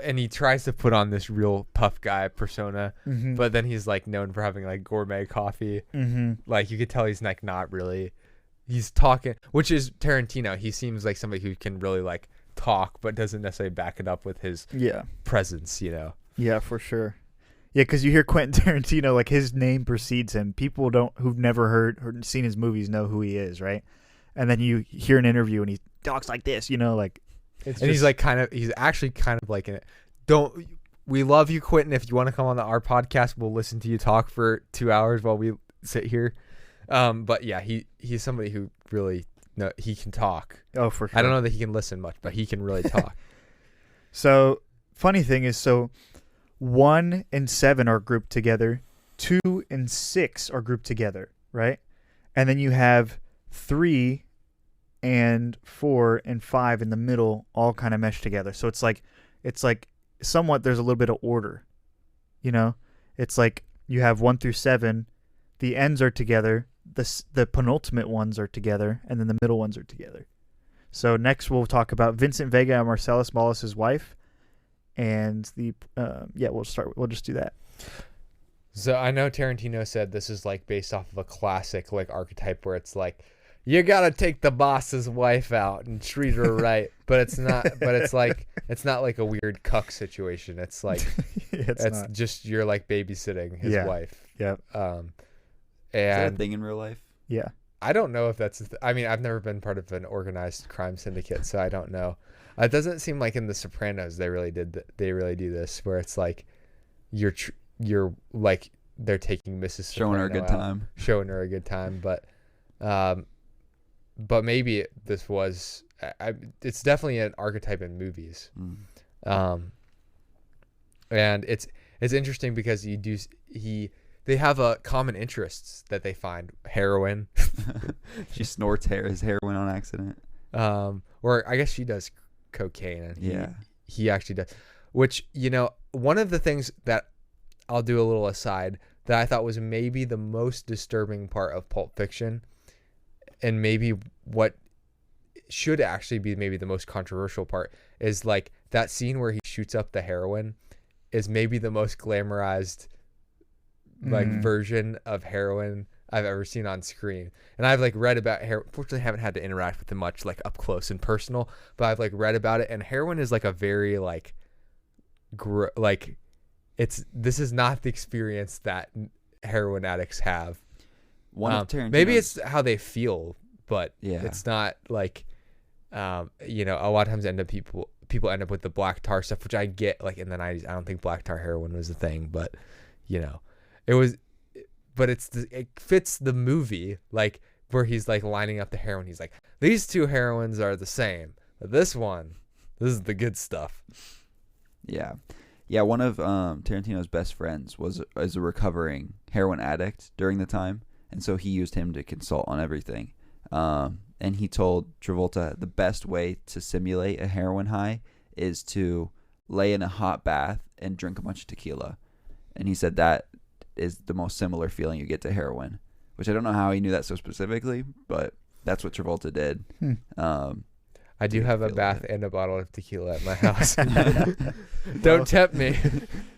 And he tries to put on this real tough guy persona, Mm-hmm. but then he's like known for having like gourmet coffee. Mm-hmm. Like you could tell he's like not really. He's talking, which is Tarantino. He seems like somebody who can really like talk, but doesn't necessarily back it up with his presence. You know. Yeah, for sure. Yeah, because you hear Quentin Tarantino, like his name precedes him. People who've never heard seen his movies know who he is, right? And then you hear an interview and he talks like this, you know, like. He's actually kind of like in it. We love you, Quentin. If you want to come on our podcast, we'll listen to you talk for 2 hours while we sit here. But yeah, he's somebody who really he can talk. Oh, for sure. I don't know that he can listen much, but he can really talk. So funny thing is, 1 and 7 are grouped together, 2 and 6 are grouped together, right? And then you have 3 and 4 and 5 in the middle all kind of meshed together. So it's like somewhat there's a little bit of order, you know? It's like you have 1 through 7, the ends are together, the penultimate ones are together, and then the middle ones are together. So next we'll talk about Vincent Vega and Marcellus Wallace's wife, and the we'll just do that. So I know Tarantino said this is like based off of a classic like archetype where it's like you gotta take the boss's wife out and treat her right, but it's not. But it's not like a weird cuck situation. It's like it's just you're like babysitting his wife. Yeah. Is that a thing in real life? Yeah. I don't know if that's. I mean, I've never been part of an organized crime syndicate, so I don't know. It doesn't seem like in The Sopranos they really do this, where it's like you're like they're taking Mrs. Showing her a good time. Showing her a good time, but maybe this was. It's definitely an archetype in movies, and it's interesting because they have a common interests that they find heroin. She snorts his heroin on accident. Or I guess she does cocaine, and he actually does. Which, one of the things that I'll do a little aside that I thought was maybe the most disturbing part of Pulp Fiction, and maybe what should actually be maybe the most controversial part, is like that scene where he shoots up the heroin is maybe the most glamorized version of heroin I've ever seen on screen. And I've like read about heroin. Fortunately, I haven't had to interact with it much like up close and personal, but I've like read about it, and heroin is like a very like this is not the experience that heroin addicts have. Maybe it's how they feel, but it's not like a lot of times people end up with the black tar stuff, which I get. Like in the 90s, I don't think black tar heroin was a thing, but it was. But it fits the movie, like where he's like lining up the heroin. He's like, these two heroines are the same, but this is the good stuff. Yeah, one of Tarantino's best friends is a recovering heroin addict during the time, and so he used him to consult on everything. And he told Travolta the best way to simulate a heroin high is to lay in a hot bath and drink a bunch of tequila. And he said that is the most similar feeling you get to heroin, which I don't know how he knew that so specifically, but that's what Travolta did. I do have a bath and a bottle of tequila at my house. Don't tempt me.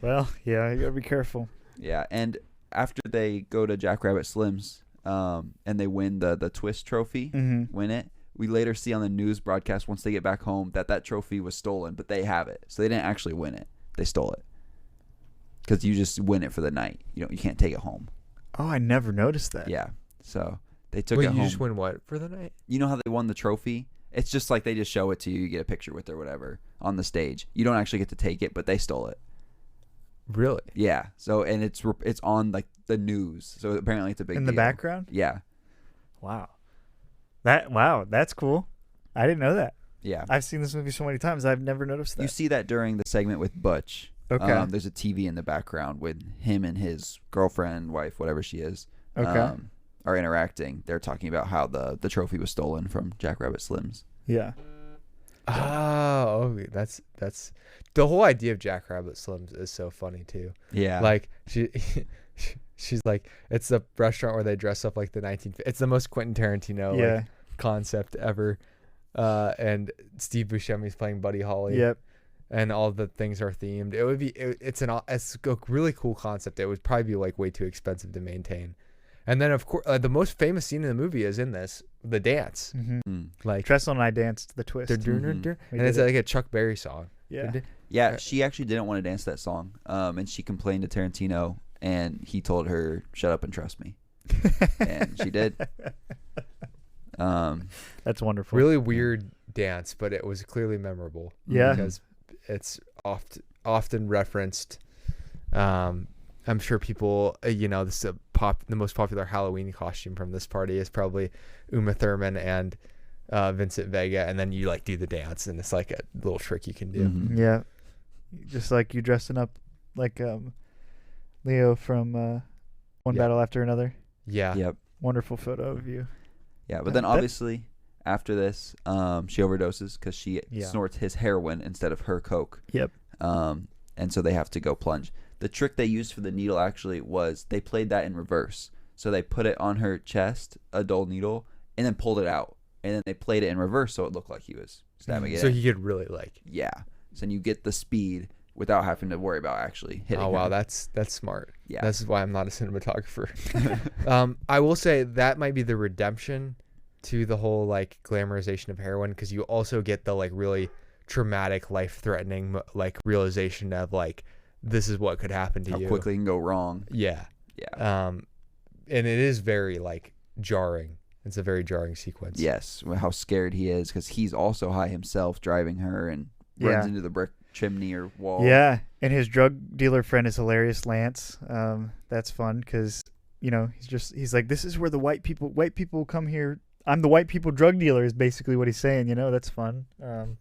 Well, yeah, you gotta be careful. Yeah, and after they go to Jackrabbit Slim's and they win the Twist trophy, win it, we later see on the news broadcast once they get back home that trophy was stolen, but they have it. So they didn't actually win it. They stole it. Because you just win it for the night. You can't take it home. Oh, I never noticed that. Yeah. So they took it home. You just win what for the night? You know how they won the trophy? It's just like they just show it to you. You get a picture with it or whatever on the stage. You don't actually get to take it, but they stole it. Really? Yeah. So and it's on like the news. So apparently it's a big deal. In the background? Yeah. Wow. That's cool. I didn't know that. Yeah. I've seen this movie so many times. I've never noticed that. You see that during the segment with Butch. Okay. There's a TV in the background with him and his girlfriend, wife, whatever she is. Okay. Are interacting. They're talking about how the trophy was stolen from Jackrabbit Slim's. Yeah. Oh, that's the whole idea of Jackrabbit Slim's is so funny too. Yeah. Like she's like, it's a restaurant where they dress up like the 1950s. It's the most Quentin Tarantino concept ever. And Steve Buscemi's playing Buddy Holly. Yep. And all the things are themed. It would be it's a really cool concept. It would probably be like way too expensive to maintain. And then of course the most famous scene in the movie is in this, the dance. Like Trestle and I danced the twist. And it's like a Chuck Berry song. Yeah, she actually didn't want to dance that song. And she complained to Tarantino, and he told her, "Shut up and trust me." And she did. That's wonderful. Really weird dance, but it was clearly memorable. Yeah. Because it's often referenced. I'm sure people, this is the most popular Halloween costume from this party is probably Uma Thurman and Vincent Vega, and then you like do the dance, and it's like a little trick you can do. Yeah, just like you dressing up like Leo from One Battle After Another. Yeah. Yep. Wonderful photo of you. Yeah, but then obviously after this, she overdoses because she snorts his heroin instead of her coke. Yep. And so they have to go plunge. The trick they used for the needle actually was they played that in reverse. So they put it on her chest, a dull needle, and then pulled it out. And then they played it in reverse so it looked like he was stabbing it. So he could really like. Yeah. So then you get the speed without having to worry about actually hitting Oh wow, her. that's smart. Yeah. That's why I'm not a cinematographer. I will say that might be the redemption to the whole like glamorization of heroin, because you also get the like really traumatic, life-threatening like realization of like this is what could happen to How you. quickly it can go wrong. Yeah. Yeah. And it is very like jarring. It's a very jarring sequence. Yes, how scared he is because he's also high himself, driving her and runs into the brick chimney or wall. Yeah, and his drug dealer friend is hilarious, Lance. That's fun because he's like, this is where the white people come here. I'm the white people drug dealer is basically what he's saying. That's fun. And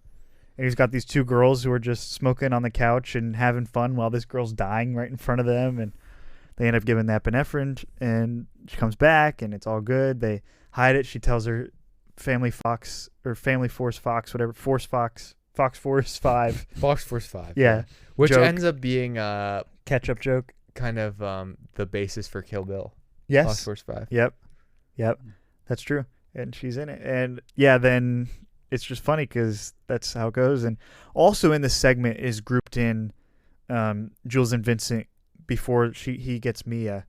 he's got these two girls who are just smoking on the couch and having fun while this girl's dying right in front of them, and they end up giving that epinephrine, and she comes back and it's all good. They hide it. She tells her Family Force 5. Fox Force 5. Yeah. Which Joke. ends up being Ketchup joke. kind of the basis for Kill Bill. Yes. Fox Force 5. Yep. That's true. And she's in it. And yeah, then it's just funny because that's how it goes. And also in this segment is grouped in Jules and Vincent before he gets Mia.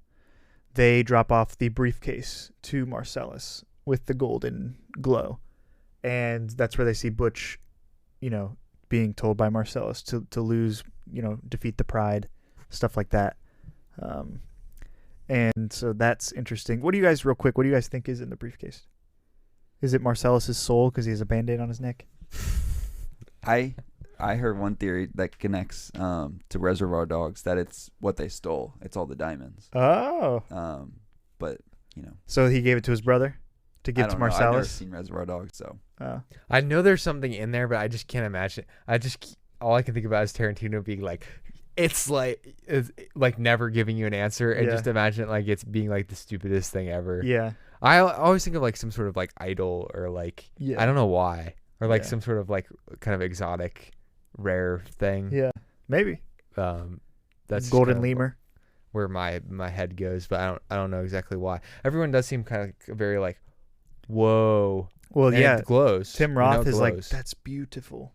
They drop off the briefcase to Marcellus with the golden glow. And that's where they see Butch, being told by Marcellus to lose, defeat the pride, stuff like that. And so that's interesting. What do you guys think is in the briefcase? Is it Marcellus's soul because he has a Band-Aid on his neck? I heard one theory that connects to Reservoir Dogs, that it's what they stole. It's all the diamonds. Oh. But So he gave it to his brother to give to I've never Marcellus? seen Reservoir Dogs, so I know there's something in there, but I just can't imagine. All I can think about is Tarantino being like, it's like never giving you an answer, and just imagine like it's being like the stupidest thing ever. Yeah. I always think of like some sort of like idol or like I don't know why, or like some sort of like kind of exotic, rare thing. Yeah. Maybe. That's golden kind of lemur. where my head goes, but I don't know exactly why. Everyone does seem kind of very like, whoa. Well, and yeah. it glows. Tim Roth is like, glows. that's beautiful.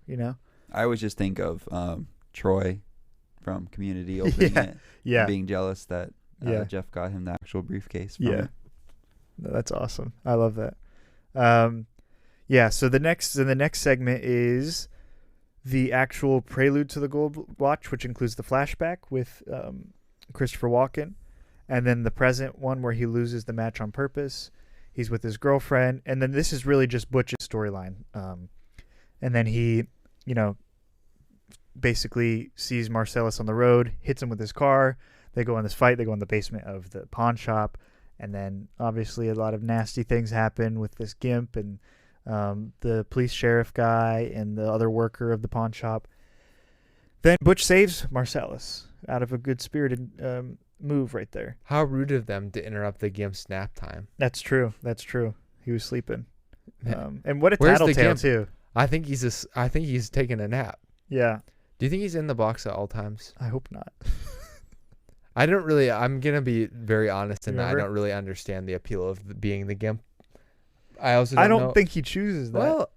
I always just think of Troy from Community opening it, Yeah. and being jealous that Yeah. Jeff got him the actual briefcase. From Yeah. it. No, that's awesome. I love that. So the next segment is the actual prelude to the Gold Watch, which includes the flashback with Christopher Walken, and then the present one where he loses the match on purpose. He's with his girlfriend, and then this is really just Butch's storyline. And then he, basically sees Marcellus on the road, hits him with his car. They go in this fight. They go in the basement of the pawn shop. And then obviously a lot of nasty things happen with this Gimp and the police sheriff guy and the other worker of the pawn shop. Then Butch saves Marcellus out of a good-spirited move right there. How rude of them to interrupt the Gimp's nap time. That's true. He was sleeping. And what a Where's the tattletale Gimp? too. I think he's taking a nap. Yeah. Do you think he's in the box at all times? I hope not. I'm going to be very honest in that I Remember? don't really understand the appeal of being the Gimp. I also I don't know. think he chooses that. Well,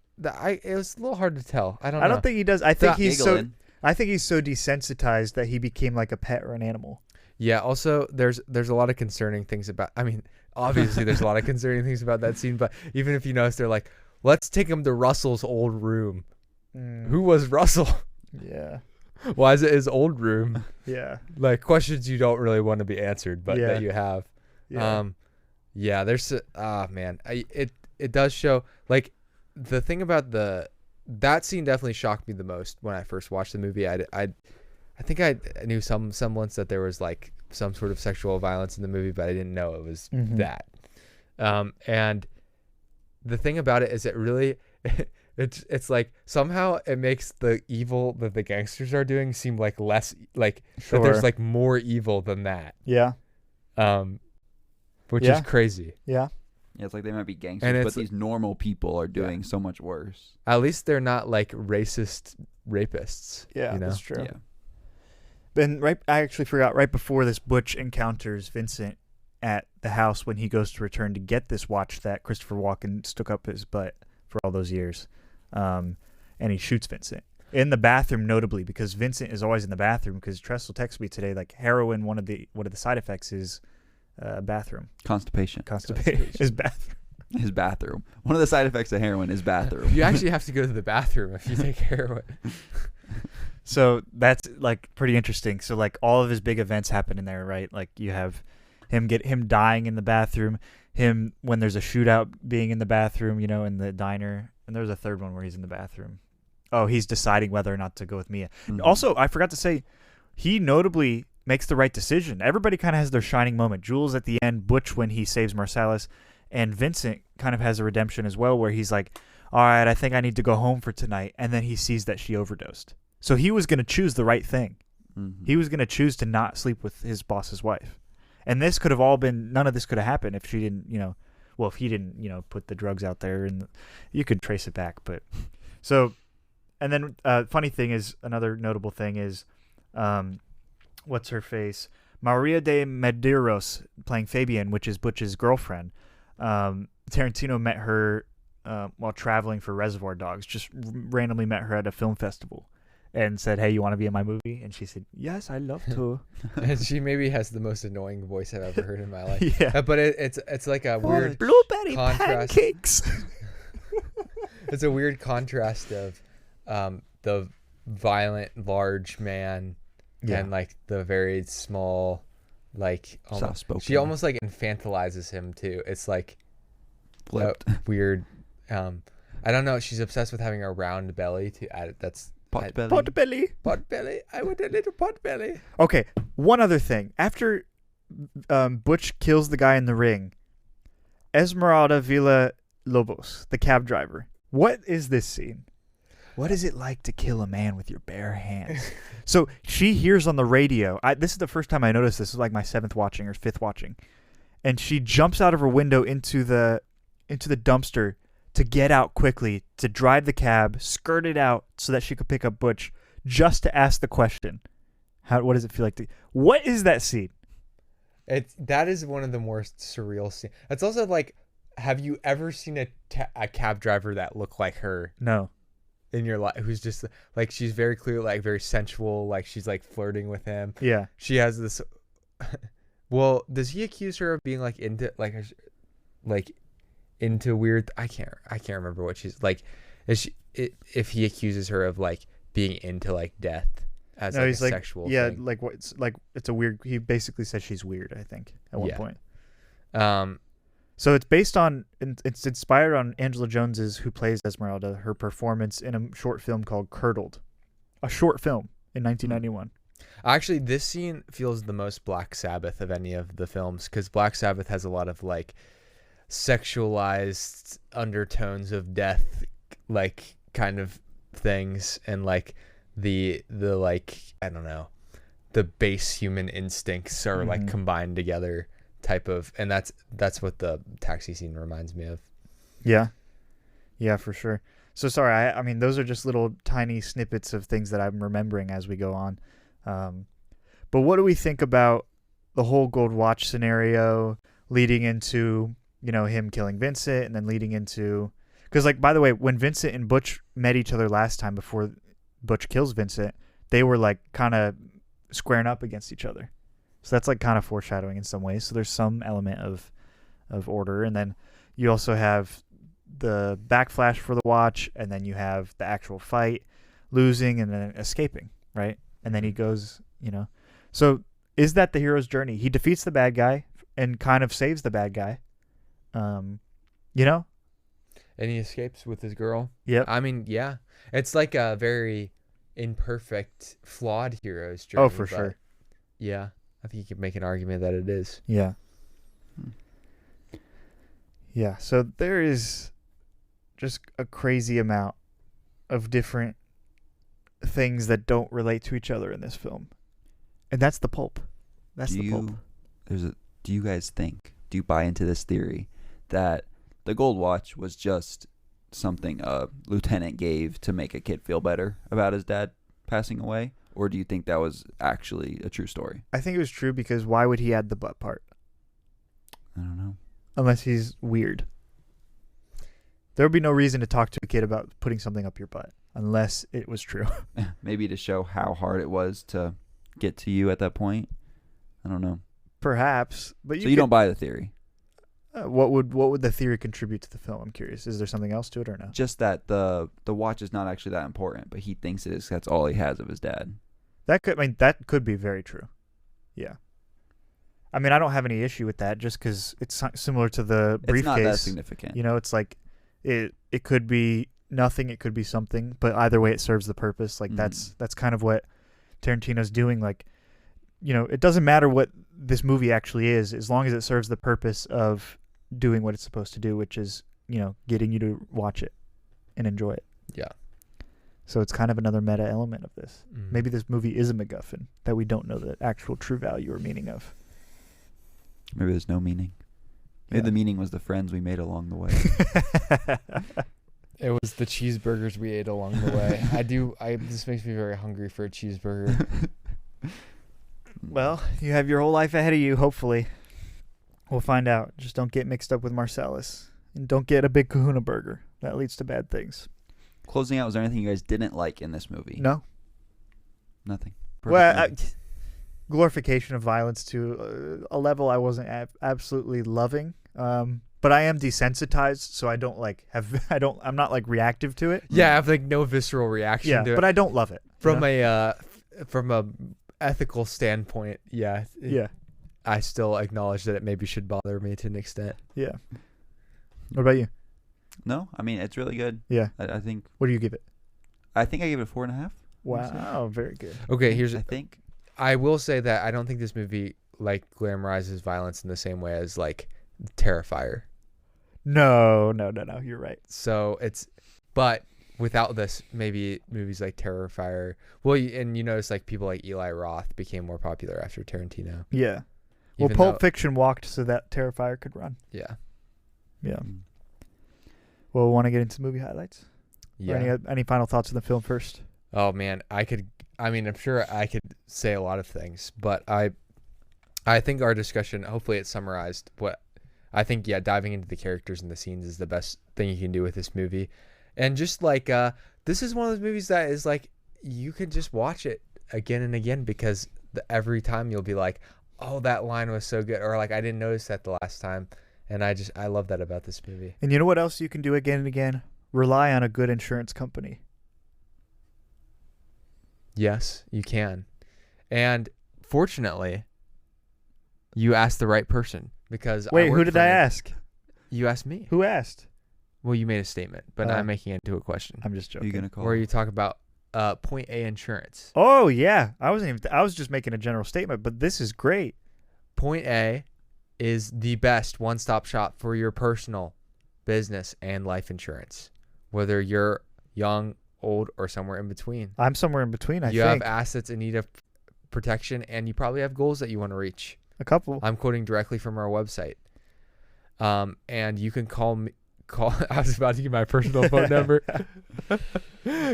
it was a little hard to tell. I don't know. I don't think he does. I think he's Giggling. so desensitized that he became like a pet or an animal. Yeah, also there's a lot of concerning things about, obviously there's a lot of concerning things about that scene, but even if you notice, they're like, let's take him to Russell's old room. Who was Russell? Yeah. Why is it his old room? Yeah. Like questions you don't really want to be answered, but that you have. Yeah. There's man, it does show like the thing about that scene definitely shocked me the most when I first watched the movie. I think I knew some semblance that there was like some sort of sexual violence in the movie, but I didn't know it was that. And the thing about it is it really it's like somehow it makes the evil that the gangsters are doing seem like less like that there's like more evil than that. Yeah. Which is crazy. Yeah. Yeah, it's like they might be And gangsters, but it's- these normal people are doing so much worse. At least they're not like racist rapists. Yeah, you know? that's true. Yeah. Then I actually forgot right before this, Butch encounters Vincent at the house when he goes to return to get this watch that Christopher Walken stuck up his butt for all those years, and he shoots Vincent. In the bathroom, notably, because Vincent is always in the bathroom. Because Tressel texted me today, like heroin. One of the side effects is bathroom. Constipation. Is bathroom. His bathroom. One of the side effects of heroin is bathroom. You actually have to go to the bathroom if you take heroin. So that's like pretty interesting. So like all of his big events happen in there, right? Like you have him dying in the bathroom, him when there's a shootout being in the bathroom, in the diner, and there's a third one where he's in the bathroom. Oh, he's deciding whether or not to go with Mia. Mhm. Also, I forgot to say, he notably makes the right decision. Everybody kind of has their shining moment. Jules at the end, Butch when he saves Marsalis, and Vincent kind of has a redemption as well, where he's like, all right, I think I need to go home for tonight. And then he sees that she overdosed. So he was going to choose the right thing. Mhm. He was going to choose to not sleep with his boss's wife. And this could have all been, none of this could have happened if she didn't, if he didn't, put the drugs out there, and you could trace it back. But so, and then funny thing is, another notable thing is, what's her face? Maria de Medeiros playing Fabian, which is Butch's girlfriend. Tarantino met her while traveling for Reservoir Dogs, just randomly met her at a film festival and said, hey, you want to be in my movie? And she said, yes, I'd love to. And she maybe has the most annoying voice I've ever heard in my life. Yeah. But it's like a weird blueberry contrast. pancakes. It's a weird contrast of the violent large man and like the very small, like Soft-spoken. she almost like infantilizes him too. It's like Flipped. weird. I don't know. She's obsessed with having a round belly to add. That's Pot belly. Pot belly. pot belly. I want a little pot belly. Okay, one other thing. After Butch kills the guy in the ring, Esmeralda Villa Lobos, the cab driver. What is this scene? What is it like to kill a man with your bare hands? So she hears on the radio. This is the first time I noticed this. This is like my 7th watching or 5th watching. And she jumps out of her window into the dumpster to get out quickly, to drive the cab, skirt it out so that she could pick up Butch, just to ask the question, what does it feel like to... What is that scene? That is one of the more surreal scenes. It's also like, have you ever seen a cab driver that looked like her? No. In your life, who's just like, she's very clear, like very sensual, like she's like flirting with him. Yeah. She has this. Well, does he accuse her of being like into into weird? I can't remember what she's like. If he accuses her of like being into like death as No, like he's a like, sexual yeah, thing. like it's a weird. He basically says she's weird, I think, at one point. So it's based on, it's inspired on Angela Jones's, who plays Esmeralda, her performance in a short film called Curdled, a short film in 1991. Actually, this scene feels the most Black Sabbath of any of the films, because Black Sabbath has a lot of like sexualized undertones of death, like kind of things, and like the like, I don't know, the base human instincts are like combined together type of, and that's what the taxi scene reminds me of. Yeah, for sure. So sorry, I mean those are just little tiny snippets of things that I'm remembering as we go on. But what do we think about the whole gold watch scenario leading into, him killing Vincent, and then leading into, because like, by the way, when Vincent and Butch met each other last time before Butch kills Vincent, they were like kind of squaring up against each other. So that's like kind of foreshadowing in some ways. So there's some element of order. And then you also have the backflash for the watch, and then you have the actual fight, losing and then escaping, right? And then he goes, So is that the hero's journey? He defeats the bad guy and kind of saves the bad guy. And he escapes with his girl. Yep. I mean, yeah. It's like a very imperfect, flawed hero's journey. Oh, for sure. Yeah. I think you could make an argument that it is. Yeah. Yeah. So there is just a crazy amount of different things that don't relate to each other in this film. And that's the pulp. That's the pulp. Do you guys think, do you buy into this theory that the gold watch was just something a lieutenant gave to make a kid feel better about his dad passing away? Or do you think that was actually a true story? I think it was true, because why would he add the butt part? I don't know. Unless he's weird. There would be no reason to talk to a kid about putting something up your butt unless it was true. Maybe to show how hard it was to get to you at that point. I don't know. Perhaps, but So you don't buy the theory? What would the theory contribute to the film? I'm curious. Is there something else to it or no? Just that the watch is not actually that important, but he thinks it is. That's all he has of his dad. That could be very true. Yeah. I mean, I don't have any issue with that, just because it's similar to the briefcase. It's not that significant. You know, it's like it could be nothing, it could be something, but either way, it serves the purpose. Like that's kind of what Tarantino's doing. Like, you know, it doesn't matter what this movie actually is, as long as it serves the purpose of doing what it's supposed to do, which is, you know, getting you to watch it and enjoy it. Yeah. So it's kind of another meta element of this. Mm. Maybe this movie is a MacGuffin that we don't know the actual true value or meaning of. Maybe there's no meaning. Maybe Yeah. the meaning was the friends we made along the way. It was the cheeseburgers we ate along the way. This makes me very hungry for a cheeseburger. Well, you have your whole life ahead of you, hopefully. We'll find out. Just don't get mixed up with Marcellus. And don't get a big kahuna burger. That leads to bad things. Closing out, was there anything you guys didn't like in this movie? No. Nothing. Well, glorification of violence to a level I wasn't absolutely loving. But I am desensitized, so I don't I'm not like reactive to it. Yeah, I have like no visceral reaction to it. But I don't love it. From a ethical standpoint, yeah. I still acknowledge that it maybe should bother me to an extent. Yeah. What about you? No, I mean, it's really good. Yeah. I think. What do you give it? I think I gave it 4.5. Wow, very good. Okay, I think. I will say that I don't think this movie like glamorizes violence in the same way as like Terrifier. No. You're right. So but without this, maybe movies like Terrifier. Well, and you notice like people like Eli Roth became more popular after Tarantino. Yeah. Well, Even Pulp though- Fiction walked so that Terrifier could run. Yeah. Yeah. Well, we want to get into movie highlights? Yeah. Or any final thoughts on the film first? Oh man, I'm sure I could say a lot of things, but I think our discussion, hopefully it summarized what I think. Yeah, diving into the characters and the scenes is the best thing you can do with this movie. And just like this is one of those movies that is like you can just watch it again and again, because every time you'll be like, oh, that line was so good, or like I didn't notice that the last time. And I love that about this movie. And you know what else you can do again and again? Rely on a good insurance company. Yes, you can. And fortunately, you asked the right person, because Wait, who did I ask? You asked me. Who asked? Well, you made a statement, but I'm making it into a question. I'm just Are joking. you gonna call? Where you talk about Point A insurance. Oh yeah, I was just making a general statement, but this is great. Point A is the best one-stop shop for your personal, business, and life insurance. Whether you're young, old, or somewhere in between. I'm somewhere in between. I You think have assets in need of protection, and you probably have goals that you want to reach. a couple. I'm quoting directly from our website. And you can call I was about to give my personal phone number.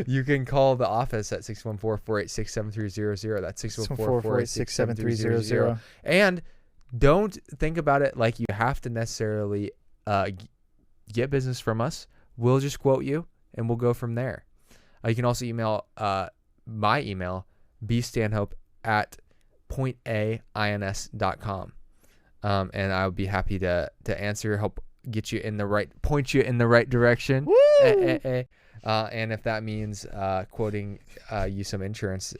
You can call the office at 614-486-7300. That's 614-486-7300. And don't think about it like you have to necessarily get business from us. We'll just quote you, and we'll go from there. You can also email my email, bstanhope@pointains.com. And I would be happy to answer, help get you in the right, point you in the right direction. Woo! And if that means quoting you some insurance,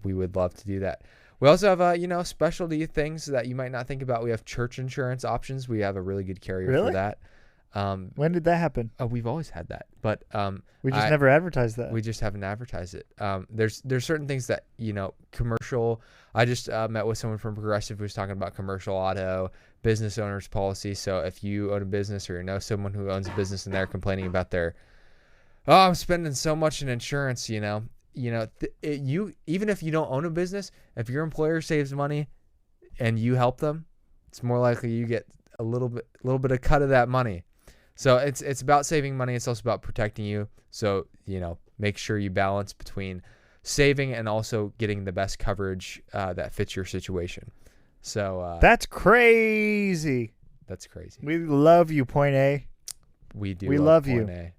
we would love to do that. We also have specialty things that you might not think about. We have church insurance options. We have a really good carrier for that. When did that happen? We've always had that, but We just never advertised that. we just haven't advertised it. There's certain things that commercial. I just met with someone from Progressive who was talking about commercial auto, business owners policy. So if you own a business, or you know someone who owns a business and they're complaining about I'm spending so much in insurance, even if you don't own a business, if your employer saves money and you help them, it's more likely you get a little bit of cut of that money. So it's about saving money. It's also about protecting you. So, make sure you balance between saving and also getting the best coverage that fits your situation. So That's crazy. that's crazy. We love you, Point A. We do. We love Point you. A.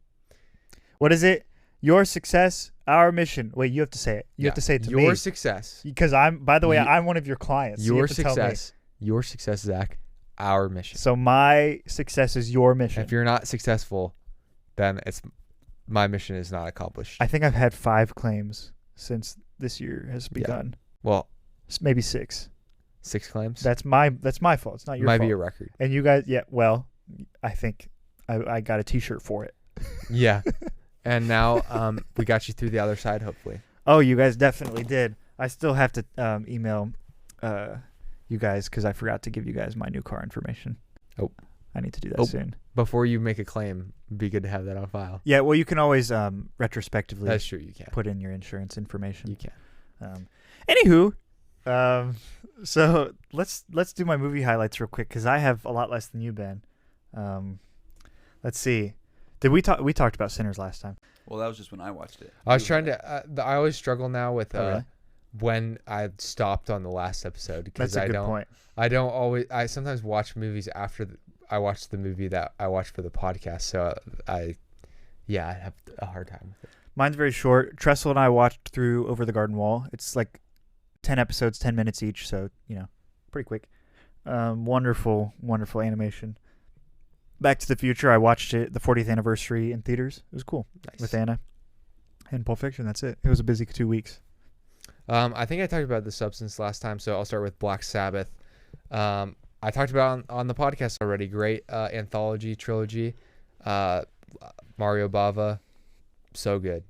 What is it? Your success, our mission. Wait, you have to say it. You have to say it to me. Your success. Because by the way, I'm one of your clients. So you Your have to tell me. success. Your success, Zach. Our mission. So my success is your mission. If you're not successful, then my mission is not accomplished. I think I've had 5 claims since this year has begun. Well, Maybe 6. 6 claims. That's my fault. It's not your Might fault. be a record. And you guys, well, I think I got a T-shirt for it. Yeah. And now we got you through the other side, hopefully. Oh, you guys definitely did. I still have to email you guys because I forgot to give you guys my new car information. Oh. I need to do that soon. Before you make a claim, it'd be good to have that on file. Yeah, well, you can always retrospectively That's true, you can. put in your insurance information. You can. Anywho, so let's do my movie highlights real quick because I have a lot less than you, Ben. Let's see. Did we talk? We talked about Sinners last time. Well, that was just when I watched it. I was trying to. I always struggle now with really? when I stopped on the last episode because That's a good point. I don't always. I sometimes watch movies after I watch the movie that I watched for the podcast. So I have a hard time with it. Mine's very short. Tressel and I watched through Over the Garden Wall. It's like 10 episodes, 10 minutes each, so pretty quick. Wonderful animation. Back to the Future, I watched it the 40th anniversary in theaters. It was cool. Nice. With Anna. And Pulp Fiction, that's it. It was a busy 2 weeks. I think I talked about The Substance last time, so I'll start with Black Sabbath. I talked about on the podcast already. Great anthology trilogy. Mario Bava, so good.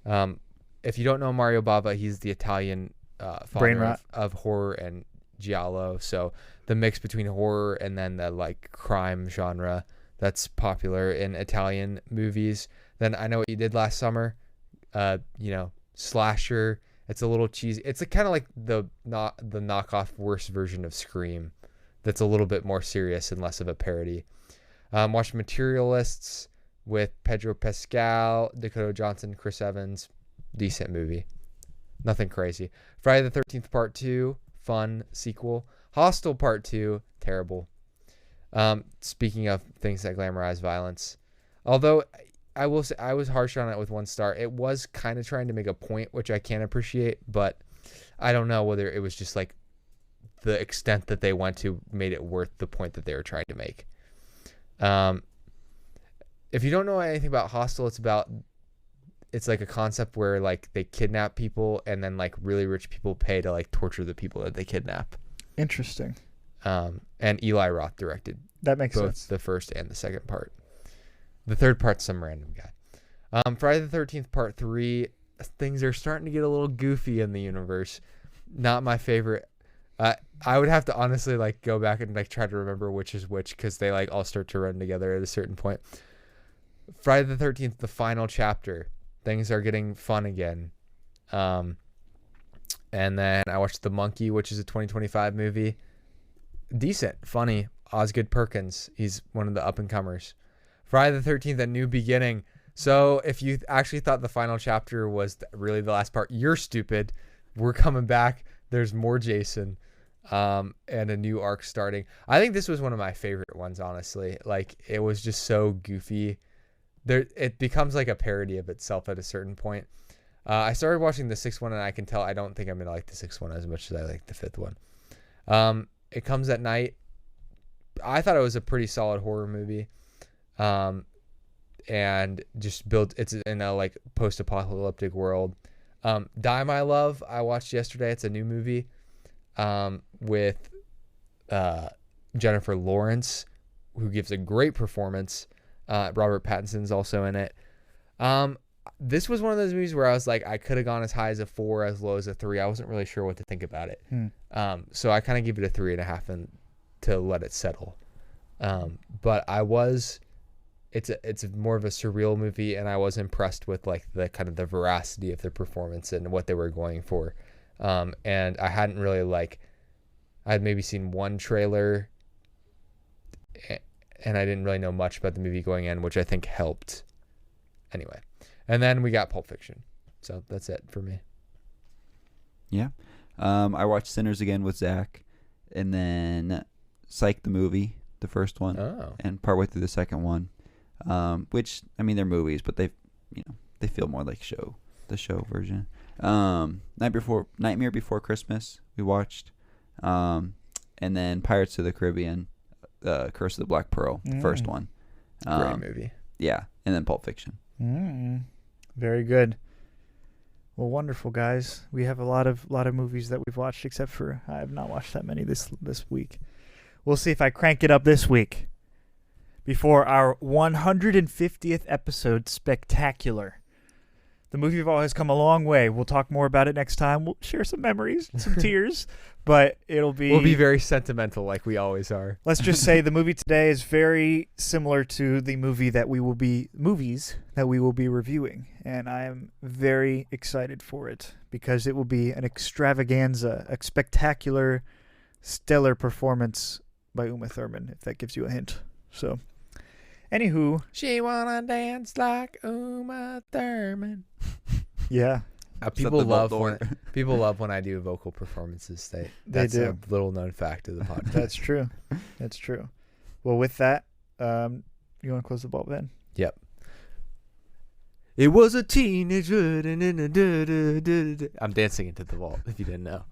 If you don't know Mario Bava, he's the Italian father of horror and giallo. So the mix between horror and then the like crime genre that's popular in Italian movies. Then I Know What You Did Last Summer. Slasher. It's a little cheesy. It's kind of like the knockoff worse version of Scream. That's a little bit more serious and less of a parody. Watched Materialists with Pedro Pascal, Dakota Johnson, Chris Evans. Decent movie. Nothing crazy. Friday the 13th Part 2. Fun sequel. Hostel Part 2. Terrible. Speaking of things that glamorize violence. Although I will say I was harsh on it with 1 star. It was kind of trying to make a point, which I can appreciate, but I don't know whether it was just like the extent that they went to made it worth the point that they were trying to make. If you don't know anything about Hostel, it's like a concept where like they kidnap people and then like really rich people pay to like torture the people that they kidnap. Interesting. And Eli Roth directed That makes both sense. the first and the second part. The third part's some random guy. Friday the 13th Part 3. Things are starting to get a little goofy in the universe. Not my favorite. I would have to honestly like go back and like try to remember which is which because they like all start to run together at a certain point. Friday the 13th, the final chapter. Things are getting fun again. And then I watched The Monkey, which is a 2025 movie. Decent, funny. Osgood Perkins. He's one of the up-and-comers. Friday the 13th, A New Beginning. So if you actually thought the final chapter was really the last part, you're stupid. We're coming back. There's more Jason. And a new arc starting. I think this was one of my favorite ones, honestly. Like, it was just so goofy. It becomes like a parody of itself at a certain point. I started watching the 6th one, and I can tell I don't think I'm going to like the 6th one as much as I like the 5th one. It Comes at Night. I thought it was a pretty solid horror movie. And just it's in a like post-apocalyptic world. Die My Love, I watched yesterday. It's a new movie with Jennifer Lawrence, who gives a great performance. Robert Pattinson's also in it. This was one of those movies where I was like, I could have gone as high as a 4, as low as a 3. I wasn't really sure what to think about it. So I kind of give it a 3.5 and to let it settle. But it's more of a surreal movie, and I was impressed with like the kind of the veracity of the performance and what they were going for. And I hadn't really I'd maybe seen one trailer, and I didn't really know much about the movie going in, which I think helped. Anyway, and then we got Pulp Fiction. So that's it for me. Yeah. I watched Sinners again with Zach, and then Psych the movie, the first one, Oh. and partway through the second one. Which, I mean, they're movies, but they've they feel more like the show version. Nightmare Before Christmas we watched, and then Pirates of the Caribbean, Curse of the Black Pearl, the first one. Great movie. Yeah, and then Pulp Fiction. Very good. Well, wonderful, guys. We have a lot of movies that we've watched, except for I have not watched that many this week. We'll see if I crank it up this week before our 150th episode spectacular. The movie Vault has come a long way. We'll talk more about it next time. We'll share some memories, some tears, but we'll be very sentimental like we always are. Let's just say the movie today is very similar to the movies that we will be reviewing, and I am very excited for it because it will be an extravaganza, a spectacular, stellar performance by Uma Thurman, if that gives you a hint. So, anywho, she wanna dance like Uma Thurman. Yeah. People love when I do vocal performances. That's do. a little known fact of the podcast. That's true. That's true. Well, with that, you want to close the vault, Ben? Yep. It was a teenage. I'm dancing into the vault, if you didn't know.